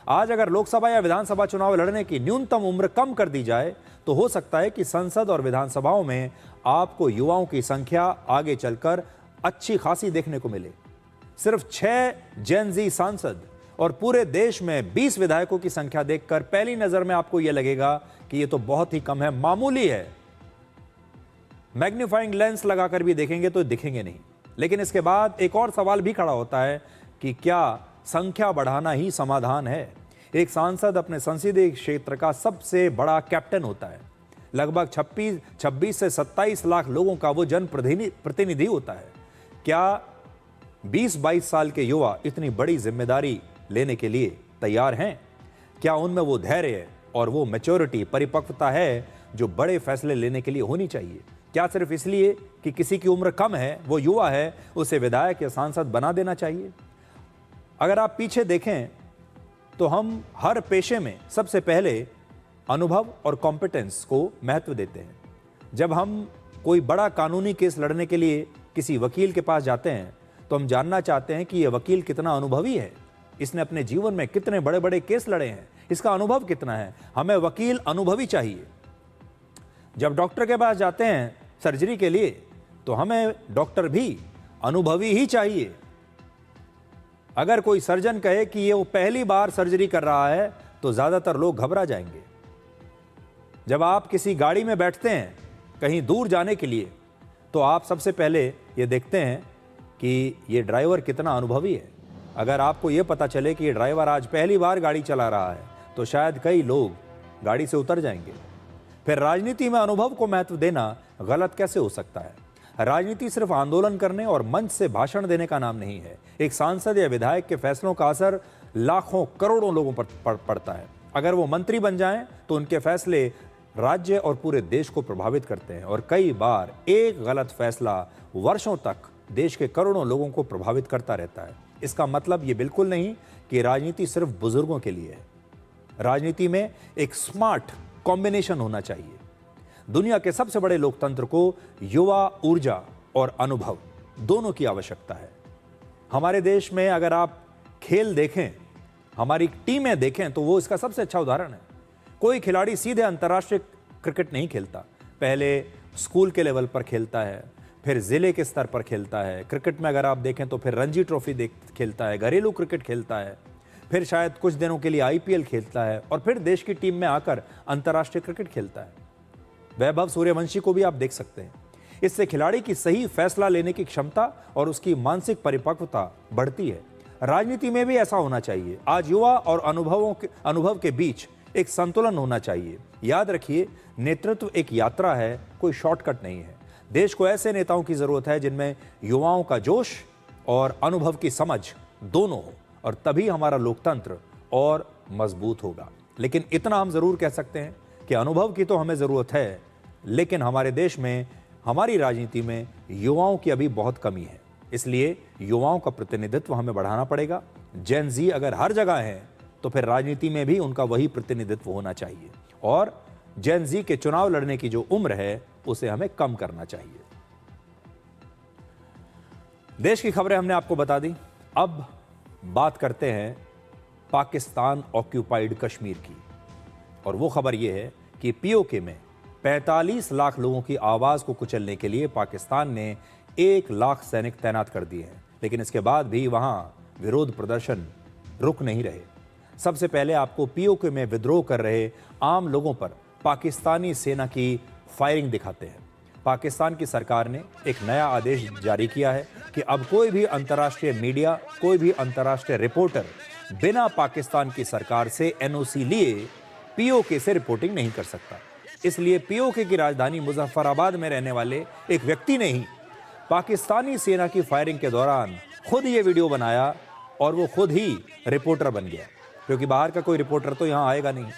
आज अगर लोकसभा या विधानसभा चुनाव लड़ने की न्यूनतम उम्र कम कर दी जाए तो हो सकता है कि संसद और विधानसभाओं में आपको युवाओं की संख्या आगे चलकर अच्छी खासी देखने को मिले। सिर्फ 6 जेन जी सांसद और पूरे देश में 20 विधायकों की संख्या देखकर पहली नजर में आपको यह लगेगा कि यह तो बहुत ही कम है, मामूली है। मैग्नीफाइंग लेंस लगाकर भी देखेंगे तो दिखेंगे नहीं। लेकिन इसके बाद एक और सवाल भी खड़ा होता है कि क्या संख्या बढ़ाना ही समाधान है? एक सांसद अपने संसदीय क्षेत्र का सबसे बड़ा कैप्टन होता है। लगभग 26 से 27 लाख लोगों का वो जन प्रतिनिधि होता है। क्या 20-22 साल के युवा इतनी बड़ी जिम्मेदारी लेने के लिए तैयार हैं? क्या उनमें वो धैर्य और वो मैच्योरिटी, परिपक्वता है जो बड़े फैसले लेने के लिए होनी चाहिए? क्या सिर्फ इसलिए कि किसी की उम्र कम है, वो युवा है, उसे विधायक या सांसद बना देना चाहिए? अगर आप पीछे देखें तो हम हर पेशे में सबसे पहले अनुभव और कॉम्पिटेंस को महत्व देते हैं। जब हम कोई बड़ा कानूनी केस लड़ने के लिए किसी वकील के पास जाते हैं तो हम जानना चाहते हैं कि यह वकील कितना अनुभवी है, इसने अपने जीवन में कितने बड़े बड़े केस लड़े हैं, इसका अनुभव कितना है। हमें वकील अनुभवी चाहिए। जब डॉक्टर के पास जाते हैं सर्जरी के लिए तो हमें डॉक्टर भी अनुभवी ही चाहिए। अगर कोई सर्जन कहे कि ये वो पहली बार सर्जरी कर रहा है तो ज्यादातर लोग घबरा जाएंगे। जब आप किसी गाड़ी में बैठते हैं कहीं दूर जाने के लिए तो आप सबसे पहले ये देखते हैं कि ये ड्राइवर कितना अनुभवी है। अगर आपको ये पता चले कि ये ड्राइवर आज पहली बार गाड़ी चला रहा है तो शायद कई लोग गाड़ी से उतर जाएंगे। फिर राजनीति में अनुभव को महत्व देना गलत कैसे हो सकता है? राजनीति सिर्फ आंदोलन करने और मंच से भाषण देने का नाम नहीं है। एक सांसद या विधायक के फैसलों का असर लाखों करोड़ों लोगों पर पड़ता है। अगर वो मंत्री बन जाएं तो उनके फैसले राज्य और पूरे देश को प्रभावित करते हैं और कई बार एक गलत फैसला वर्षों तक देश के करोड़ों लोगों को प्रभावित करता रहता है। इसका मतलब ये बिल्कुल नहीं कि राजनीति सिर्फ बुजुर्गों के लिए है। राजनीति में एक स्मार्ट कॉम्बिनेशन होना चाहिए। दुनिया के सबसे बड़े लोकतंत्र को युवा ऊर्जा और अनुभव दोनों की आवश्यकता है। हमारे देश में अगर आप खेल देखें, हमारी टीमें देखें तो वो इसका सबसे अच्छा उदाहरण है। कोई खिलाड़ी सीधे अंतर्राष्ट्रीय क्रिकेट नहीं खेलता, पहले स्कूल के लेवल पर खेलता है, फिर जिले के स्तर पर खेलता है। क्रिकेट में अगर आप देखें तो फिर रणजी ट्रॉफी खेलता है, घरेलू क्रिकेट खेलता है, फिर शायद कुछ दिनों के लिए आईपीएल खेलता है और फिर देश की टीम में आकर अंतर्राष्ट्रीय क्रिकेट खेलता है। वैभव सूर्यवंशी को भी आप देख सकते हैं। इससे खिलाड़ी की सही फैसला लेने की क्षमता और उसकी मानसिक परिपक्वता बढ़ती है। राजनीति में भी ऐसा होना चाहिए। आज युवा और अनुभव के बीच एक संतुलन होना चाहिए। याद रखिए, नेतृत्व एक यात्रा है, कोई शॉर्टकट नहीं है। देश को ऐसे नेताओं की जरूरत है जिनमें युवाओं का जोश और अनुभव की समझ दोनों हो, और तभी हमारा लोकतंत्र और मजबूत होगा। लेकिन इतना हम जरूर कह सकते हैं कि अनुभव की तो हमें जरूरत है, लेकिन हमारे देश में, हमारी राजनीति में युवाओं की अभी बहुत कमी है। इसलिए युवाओं का प्रतिनिधित्व हमें बढ़ाना पड़ेगा। जेन जी अगर हर जगह है तो फिर राजनीति में भी उनका वही प्रतिनिधित्व होना चाहिए, और जेन जी के चुनाव लड़ने की जो उम्र है उसे हमें कम करना चाहिए। देश की खबरें हमने आपको बता दी। अब बात करते हैं पाकिस्तान ऑक्यूपाइड कश्मीर की, और वो खबर ये है कि पीओके में 45 लाख लोगों की आवाज को कुचलने के लिए पाकिस्तान ने 1 लाख सैनिक तैनात कर दिए हैं। लेकिन इसके बाद भी वहां विरोध प्रदर्शन रुक नहीं रहे। सबसे पहले आपको पीओके में विद्रोह कर रहे आम लोगों पर पाकिस्तानी सेना की फायरिंग दिखाते हैं। पाकिस्तान की सरकार ने एक नया आदेश जारी किया है कि अब कोई भी अंतर्राष्ट्रीय मीडिया, कोई भी अंतर्राष्ट्रीय रिपोर्टर बिना पाकिस्तान की सरकार से एनओसी लिए पीओके से रिपोर्टिंग नहीं कर सकता। इसलिए पीओके की राजधानी मुजफ्फराबाद में रहने वाले एक व्यक्ति ने ही पाकिस्तानी सेना की फायरिंग के दौरान खुद ये वीडियो बनाया और वो खुद ही रिपोर्टर बन गया, क्योंकि बाहर का कोई रिपोर्टर तो यहाँ आएगा नहीं।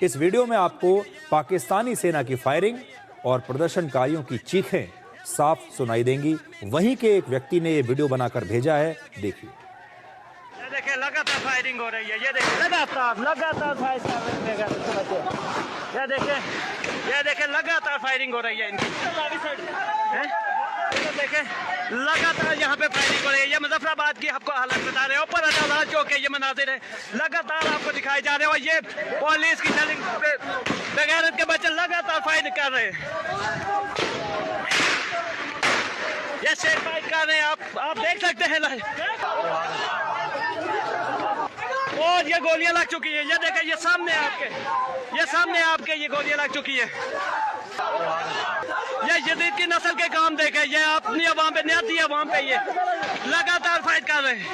इस वीडियो में आपको पाकिस्तानी सेना की फायरिंग और प्रदर्शनकारियों की चीखें साफ सुनाई देंगी। वहीं के एक व्यक्ति ने ये वीडियो बनाकर भेजा है, देखिए। ये देखिए लगातार फायरिंग हो रही है, ये देखिए लगातार फायरिंग ये देखिए लगातार फायरिंग हो रही है इनकी। ये देखिए लगातार यहाँ पे फायरिंग हो रही है। ये मुजफ्फराबाद की आपको हालत बता रहे हो, ऊपर अदालत जो के ये मनाजिर है लगातार आपको दिखाई जा रहे हो। ये पुलिस की बगैरत के बच्चे लगातार फायरिंग कर रहे हैं। ये शेर फाइट कर रहे हैं, आप देख सकते हैं। ये गोलियां लग चुकी है, ये देखें, ये सामने आपके ये गोलियां लग चुकी है। ये यजीद की नस्ल के काम देखे, ये अपनी अवाम पे न्याती अवाम पे ये लगातार फाइट कर रहे हैं।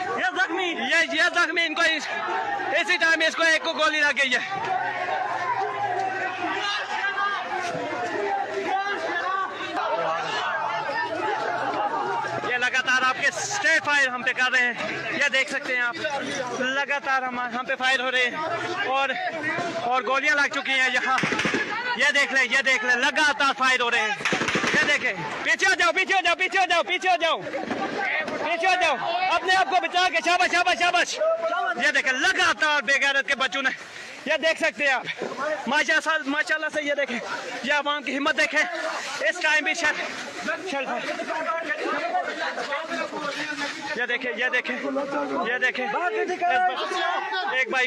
ये जख्मी इनको इसी टाइम इसको एक को गोली लग गई है। लगातार आपके स्ट्रेट फायर हम पे कर रहे हैं, ये देख सकते हैं आप, लगातार हम पे फायर हो रहे हैं और गोलियां लग चुकी हैं यहाँ। ये देख ले लगातार फायर हो रहे हैं। ये देखें, पीछे हो जाओ, अपने आप को बचा के, शाबाश। ये देखें, लगातार बेगैरत के बच्चों ने, ये देख सकते हैं आप, माशाल्लाह से ये देखें, ये अवाम की हिम्मत देखें। इस टाइम भी ये देखें, एक भाई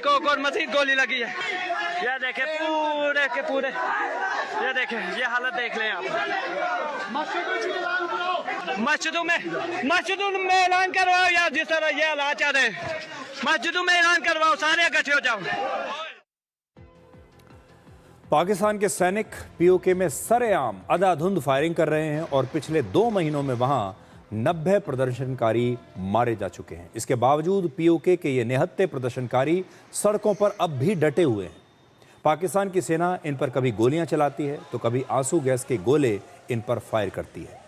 को और मजीद गोली लगी है। ये देखें, पूरे के पूरे, ये देखें, ये हालत देख लें आप। मस्जिदों में ऐलान करवाओ यार, जिस तरह ये हालात आ रहे हैं, मस्जिदों में ऐलान करवाओ, सारे इकट्ठे हो जाओ। पाकिस्तान के सैनिक पीओके में सरेआम अंधाधुंध फायरिंग कर रहे हैं और पिछले 2 महीनों में वहां 90 प्रदर्शनकारी मारे जा चुके हैं। इसके बावजूद पीओके के ये निहत्थे प्रदर्शनकारी सड़कों पर अब भी डटे हुए हैं। पाकिस्तान की सेना इन पर कभी गोलियां चलाती है तो कभी आंसू गैस के गोले इन पर फायर करती है।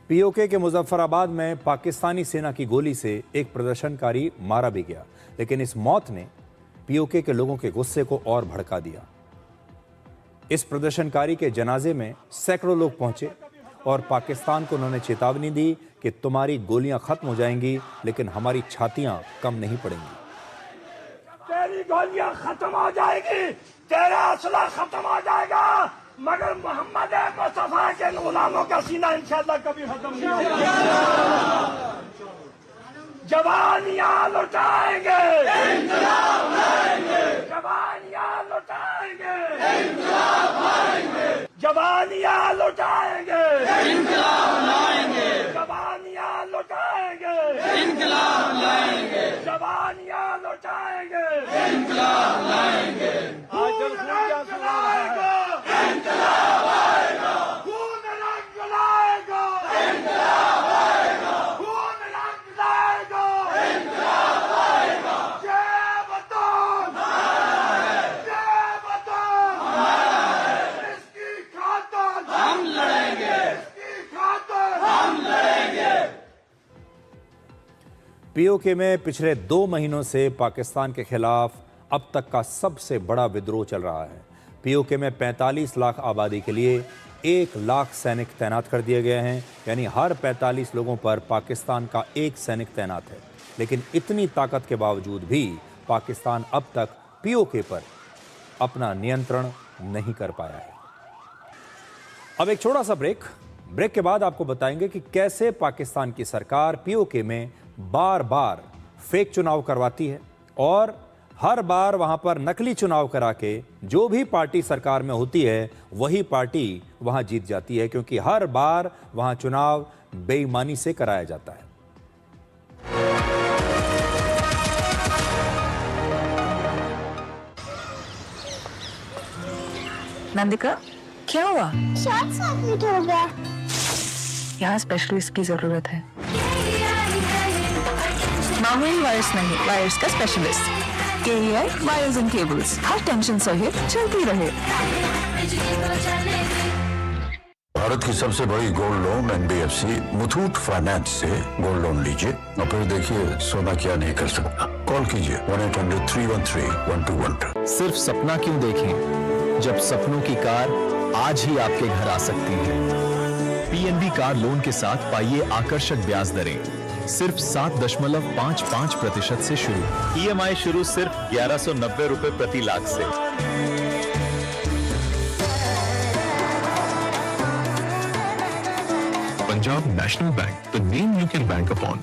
पीओके के मुजफ्फराबाद में पाकिस्तानी सेना की गोली से एक प्रदर्शनकारी मारा भी गया, लेकिन इस मौत ने पीओके के लोगों के गुस्से को और भड़का दिया। इस प्रदर्शनकारी के जनाजे में सैकड़ों लोग पहुंचे और पाकिस्तान को उन्होंने चेतावनी दी कि तुम्हारी गोलियां खत्म हो जाएंगी, लेकिन हमारी छातियां कम नहीं पड़ेंगी। तेरी गोलियां खत्म हो जाएगी, तेरा असला खत्म हो जाएगा, मगर मोहम्मद मुस्तफा के गुलामों का सीना इंशाअल्लाह कभी खत्म नहीं होगा। जवानियां लुटाएंगे, जवानियां लुटाएंगे, जवानियां लुटाएंगे, जवानियां लुटाएंगे, जवानियां लुटाएंगे, पीओके में पिछले 2 महीनों से पाकिस्तान के खिलाफ अब तक का सबसे बड़ा विद्रोह चल रहा है। पीओके में 45 लाख आबादी के लिए 1 लाख सैनिक तैनात कर दिए गए हैं, यानी हर 45 लोगों पर पाकिस्तान का 1 सैनिक तैनात है। लेकिन इतनी ताकत के बावजूद भी पाकिस्तान अब तक पीओके पर अपना नियंत्रण नहीं कर पाया है। अब एक छोटा सा ब्रेक के बाद आपको बताएंगे कि कैसे पाकिस्तान की सरकार पीओके में बार बार फेक चुनाव करवाती है और हर बार वहां पर नकली चुनाव करा के जो भी पार्टी सरकार में होती है वही पार्टी वहां जीत जाती है, क्योंकि हर बार वहां चुनाव बेईमानी से कराया जाता है। नंदिका, क्या हुआ? शॉर्ट सर्किट हो गया। यहाँ स्पेशलिस्ट की जरूरत है, मामूली वायर्स नहीं, वायर्स का specialist. KEI wires and cables, her tension सहे चलती रहे। भारत की सबसे बड़ी gold loan NBFC Muthoot finance से गोल्ड लोन लीजिए और फिर देखिए सोना क्या नहीं कर सकता। कॉल कीजिए 1-800-313-1212। सिर्फ सपना क्यों देखें जब सपनों की कार आज ही आपके घर आ सकती है। पीएनबी कार लोन के साथ पाइए आकर्षक ब्याज दरें सिर्फ 7.55% से शुरू। ईएमआई शुरू सिर्फ 1190 रुपए प्रति लाख से। Punjab National Bank, the name you can bank upon.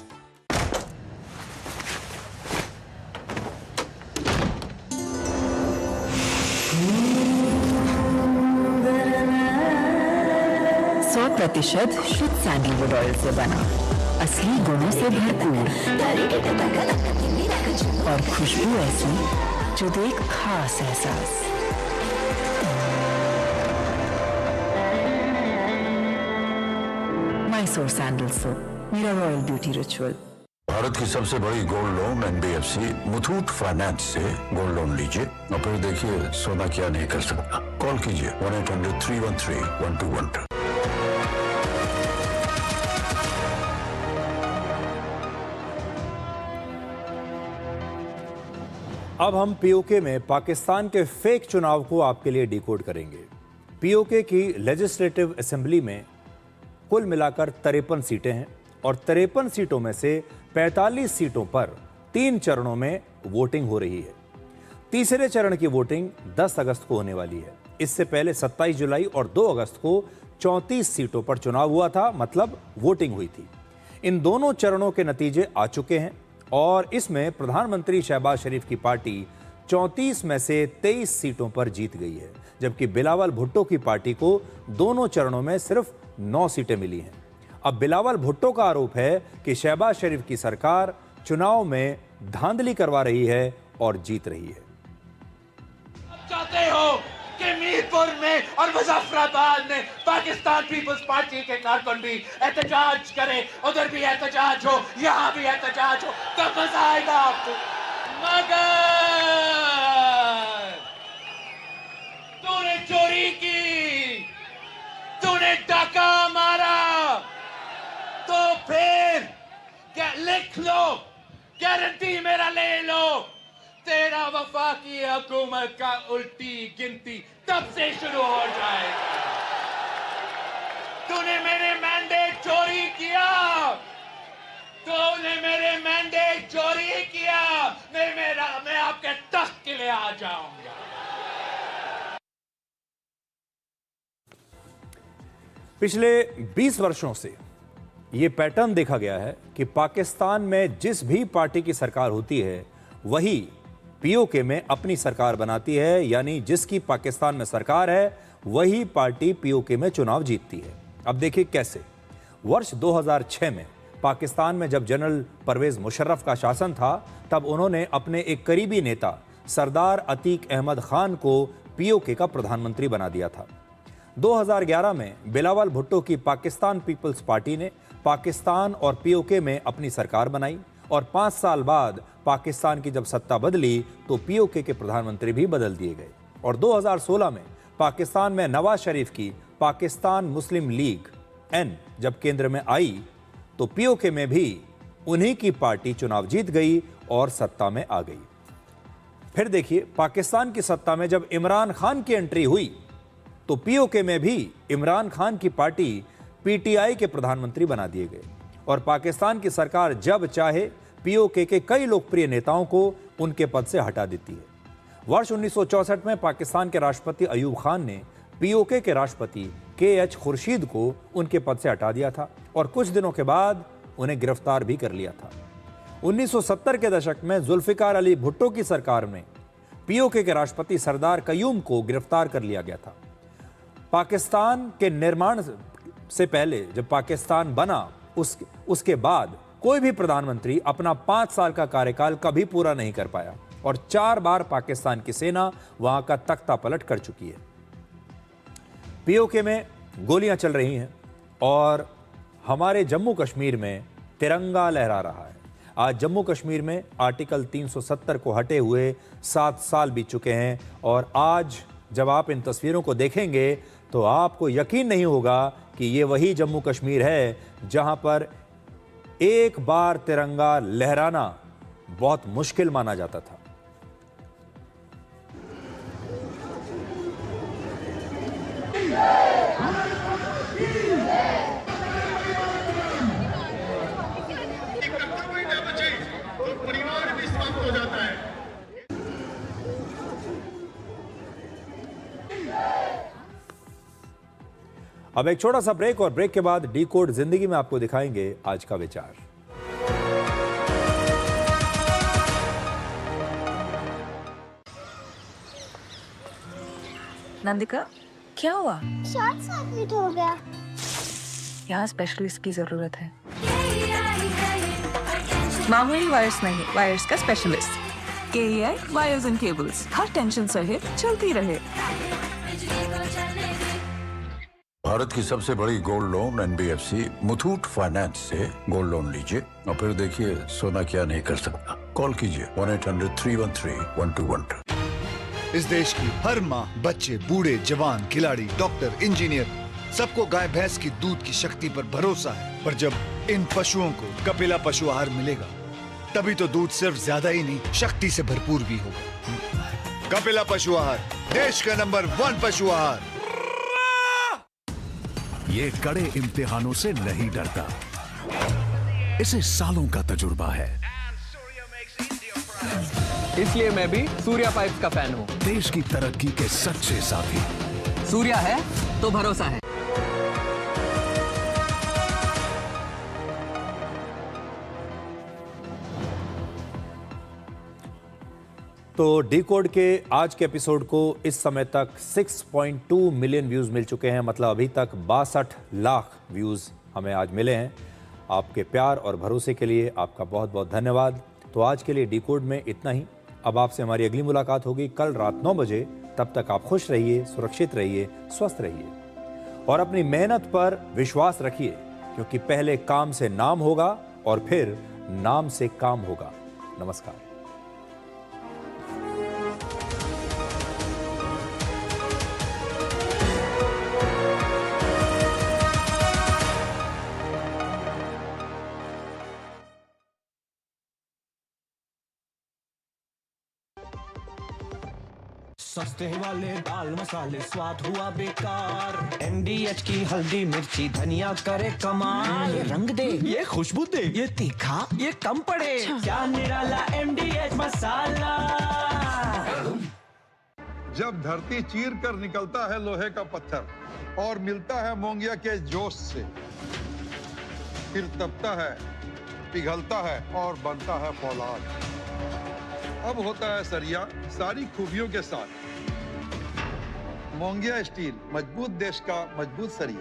%100% शुद्ध सैंडलवुड ऑयल से बना, असली गुणों से भरपूर और खुशबू ऐसी जो दे एक खास एहसास। मैसूर सैंडल सोप, मेरा रॉयल ब्यूटी रिचुअल। भारत की सबसे बड़ी gold loan NBFC Muthoot finance से गोल्ड लोन लीजिए और फिर देखिए सोना क्या नहीं कर सकता। कॉल कीजिए 1-800-313-1212। अब हम पीओके में पाकिस्तान के फेक चुनाव को आपके लिए डिकोड करेंगे। पीओके की लेजिस्लेटिव असेंबली में कुल मिलाकर 53 सीटें हैं और 53 सीटों में से 45 सीटों पर 3 चरणों में वोटिंग हो रही है। तीसरे चरण की वोटिंग 10 अगस्त को होने वाली है। इससे पहले 27 जुलाई और 2 अगस्त को 34 सीटों पर चुनाव हुआ था, मतलब वोटिंग हुई थी। इन दोनों चरणों के नतीजे आ चुके हैं और इसमें प्रधानमंत्री शहबाज शरीफ की पार्टी 34 में से 23 सीटों पर जीत गई है, जबकि बिलावल भुट्टो की पार्टी को दोनों चरणों में सिर्फ 9 सीटें मिली हैं। अब बिलावल भुट्टो का आरोप है कि शहबाज शरीफ की सरकार चुनाव में धांधली करवा रही है और जीत रही है। चाहते हो कि मीरपुर में और मुजफ्फराबाद में पाकिस्तान पीपल्स पार्टी के कारकुन भी एहतजाज करें, उधर भी एहतजाज हो, यहाँ भी एहतजाज हो, तो मजा आएगा आपको। मगर तूने चोरी की, तूने डाका मारा, तो फिर लिख लो, गारंटी मेरा ले लो, तेरा वफाकी हुकूमत का उल्टी गिनती तब से शुरू हो जाएगी। तूने मेरे मैंडेट चोरी किया, तूने मेरे मैंडेट चोरी किया, मैं आपके तख्त के लिए आ जाऊंगा। पिछले 20 वर्षों से ये पैटर्न देखा गया है कि पाकिस्तान में जिस भी पार्टी की सरकार होती है वही पीओके में अपनी सरकार बनाती है, यानी जिसकी पाकिस्तान में सरकार है वही पार्टी पीओके में चुनाव जीतती है। अब देखिए कैसे। वर्ष 2006 में पाकिस्तान में जब जनरल परवेज मुशर्रफ का शासन था, तब उन्होंने अपने एक करीबी नेता सरदार अतीक अहमद खान को पीओके का प्रधानमंत्री बना दिया था। 2011 में बिलावल भुट्टो की पाकिस्तान पीपल्स पार्टी ने पाकिस्तान और पीओके में अपनी सरकार बनाई और 5 साल बाद पाकिस्तान की जब सत्ता बदली तो पीओके के प्रधानमंत्री भी बदल दिए गए। और 2016 में पाकिस्तान में नवाज शरीफ की पाकिस्तान मुस्लिम लीग एन जब केंद्र में आई तो पीओके में भी उन्हीं की पार्टी चुनाव जीत गई और सत्ता में आ गई। फिर देखिए, पाकिस्तान की सत्ता में जब इमरान खान की एंट्री हुई तो पीओके में भी इमरान खान की पार्टी पीटीआई के प्रधानमंत्री बना दिए गए और पाकिस्तान की सरकार जब चाहे पीओके के कई लोकप्रिय नेताओं को उनके पद से हटा देती है। वर्ष 1964 में पाकिस्तान के राष्ट्रपति अयूब खान ने पीओके के राष्ट्रपति के.एच. खुर्शीद को उनके पद से हटा दिया था और कुछ दिनों के बाद उन्हें गिरफ्तार भी कर लिया था। 1970 के दशक में जुल्फिकार अली भुट्टो की सरकार में पीओके के राष्ट्रपति सरदार कयूम को गिरफ्तार कर लिया गया था। पाकिस्तान के निर्माण से पहले जब पाकिस्तान बना उसके बाद कोई भी प्रधानमंत्री अपना 5 साल का कार्यकाल कभी पूरा नहीं कर पाया और 4 बार पाकिस्तान की सेना वहां का तख्ता पलट कर चुकी है। पीओके में गोलियां चल रही हैं और हमारे जम्मू कश्मीर में तिरंगा लहरा रहा है। आज जम्मू कश्मीर में आर्टिकल 370 को हटे हुए 7 साल बीत चुके हैं और आज जब आप इन तस्वीरों को देखेंगे तो आपको यकीन नहीं होगा कि ये वही जम्मू कश्मीर है जहां पर एक बार तिरंगा लहराना बहुत मुश्किल माना जाता था। परिवार भी समाप्त हो जाता है। अब एक छोटा सा ब्रेक और ब्रेक के बाद डिकोड जिंदगी में आपको दिखाएंगे आज का विचार। नंदिका, क्या हुआ? शॉर्ट सर्किट हो गया। यहाँ स्पेशलिस्ट की जरूरत है। मामूली वायर्स नहीं, वायर्स का specialist. KEI wires and cables, her tension सहित चलती रहे। भारत की सबसे बड़ी gold loan NBFC Muthoot finance से गोल्ड लोन लीजिए और फिर देखिए सोना क्या नहीं कर सकता। कॉल कीजिए 1-800-313-1212। इस देश की हर माँ, बच्चे, बूढ़े, जवान, खिलाड़ी, डॉक्टर, इंजीनियर, सबको गाय भैंस की दूध की शक्ति पर भरोसा है। पर जब इन पशुओं को कपिला पशु आहार मिलेगा, तभी तो दूध सिर्फ ज्यादा ही नहीं, शक्ति से भरपूर भी होगा। कपिला पशु आहार, देश का नंबर 1 पशु आहार। ये कड़े इम्तिहानों से नहीं डरता, इसे सालों का तजुर्बा है। इसलिए मैं भी सूर्या पाइप्स का फैन हूँ। देश की तरक्की के सच्चे साथी। सूर्या है तो भरोसा है। तो डिकोड के आज के एपिसोड को इस समय तक 6.2 मिलियन व्यूज मिल चुके हैं। मतलब अभी तक 62 लाख व्यूज हमें आज मिले हैं। आपके प्यार और भरोसे के लिए आपका बहुत बहुत धन्यवाद। तो आज के लिए डिकोड में इतना ही। अब आपसे हमारी अगली मुलाकात होगी कल रात 9 बजे। तब तक आप खुश रहिए, सुरक्षित रहिए, स्वस्थ रहिए और अपनी मेहनत पर विश्वास रखिए, क्योंकि पहले काम से नाम होगा और फिर नाम से काम होगा। नमस्कार। सस्ते वाले दाल मसाले स्वाद हुआ बेकार। NDH की हल्दी मिर्ची धनिया करे कमाल। ये रंग दे, ये खुशबू दे, ये तीखा, ये कम पड़े। क्या निराला NDH मसाला। जब धरती चीर कर निकलता है लोहे का पत्थर और मिलता है मोंगिया के जोश से, फिर तपता है, पिघलता है और बनता है फौलाद। अब होता है सरिया सारी खूबियों के साथ। मोंगिया स्टील, मजबूत देश का मजबूत सरिया।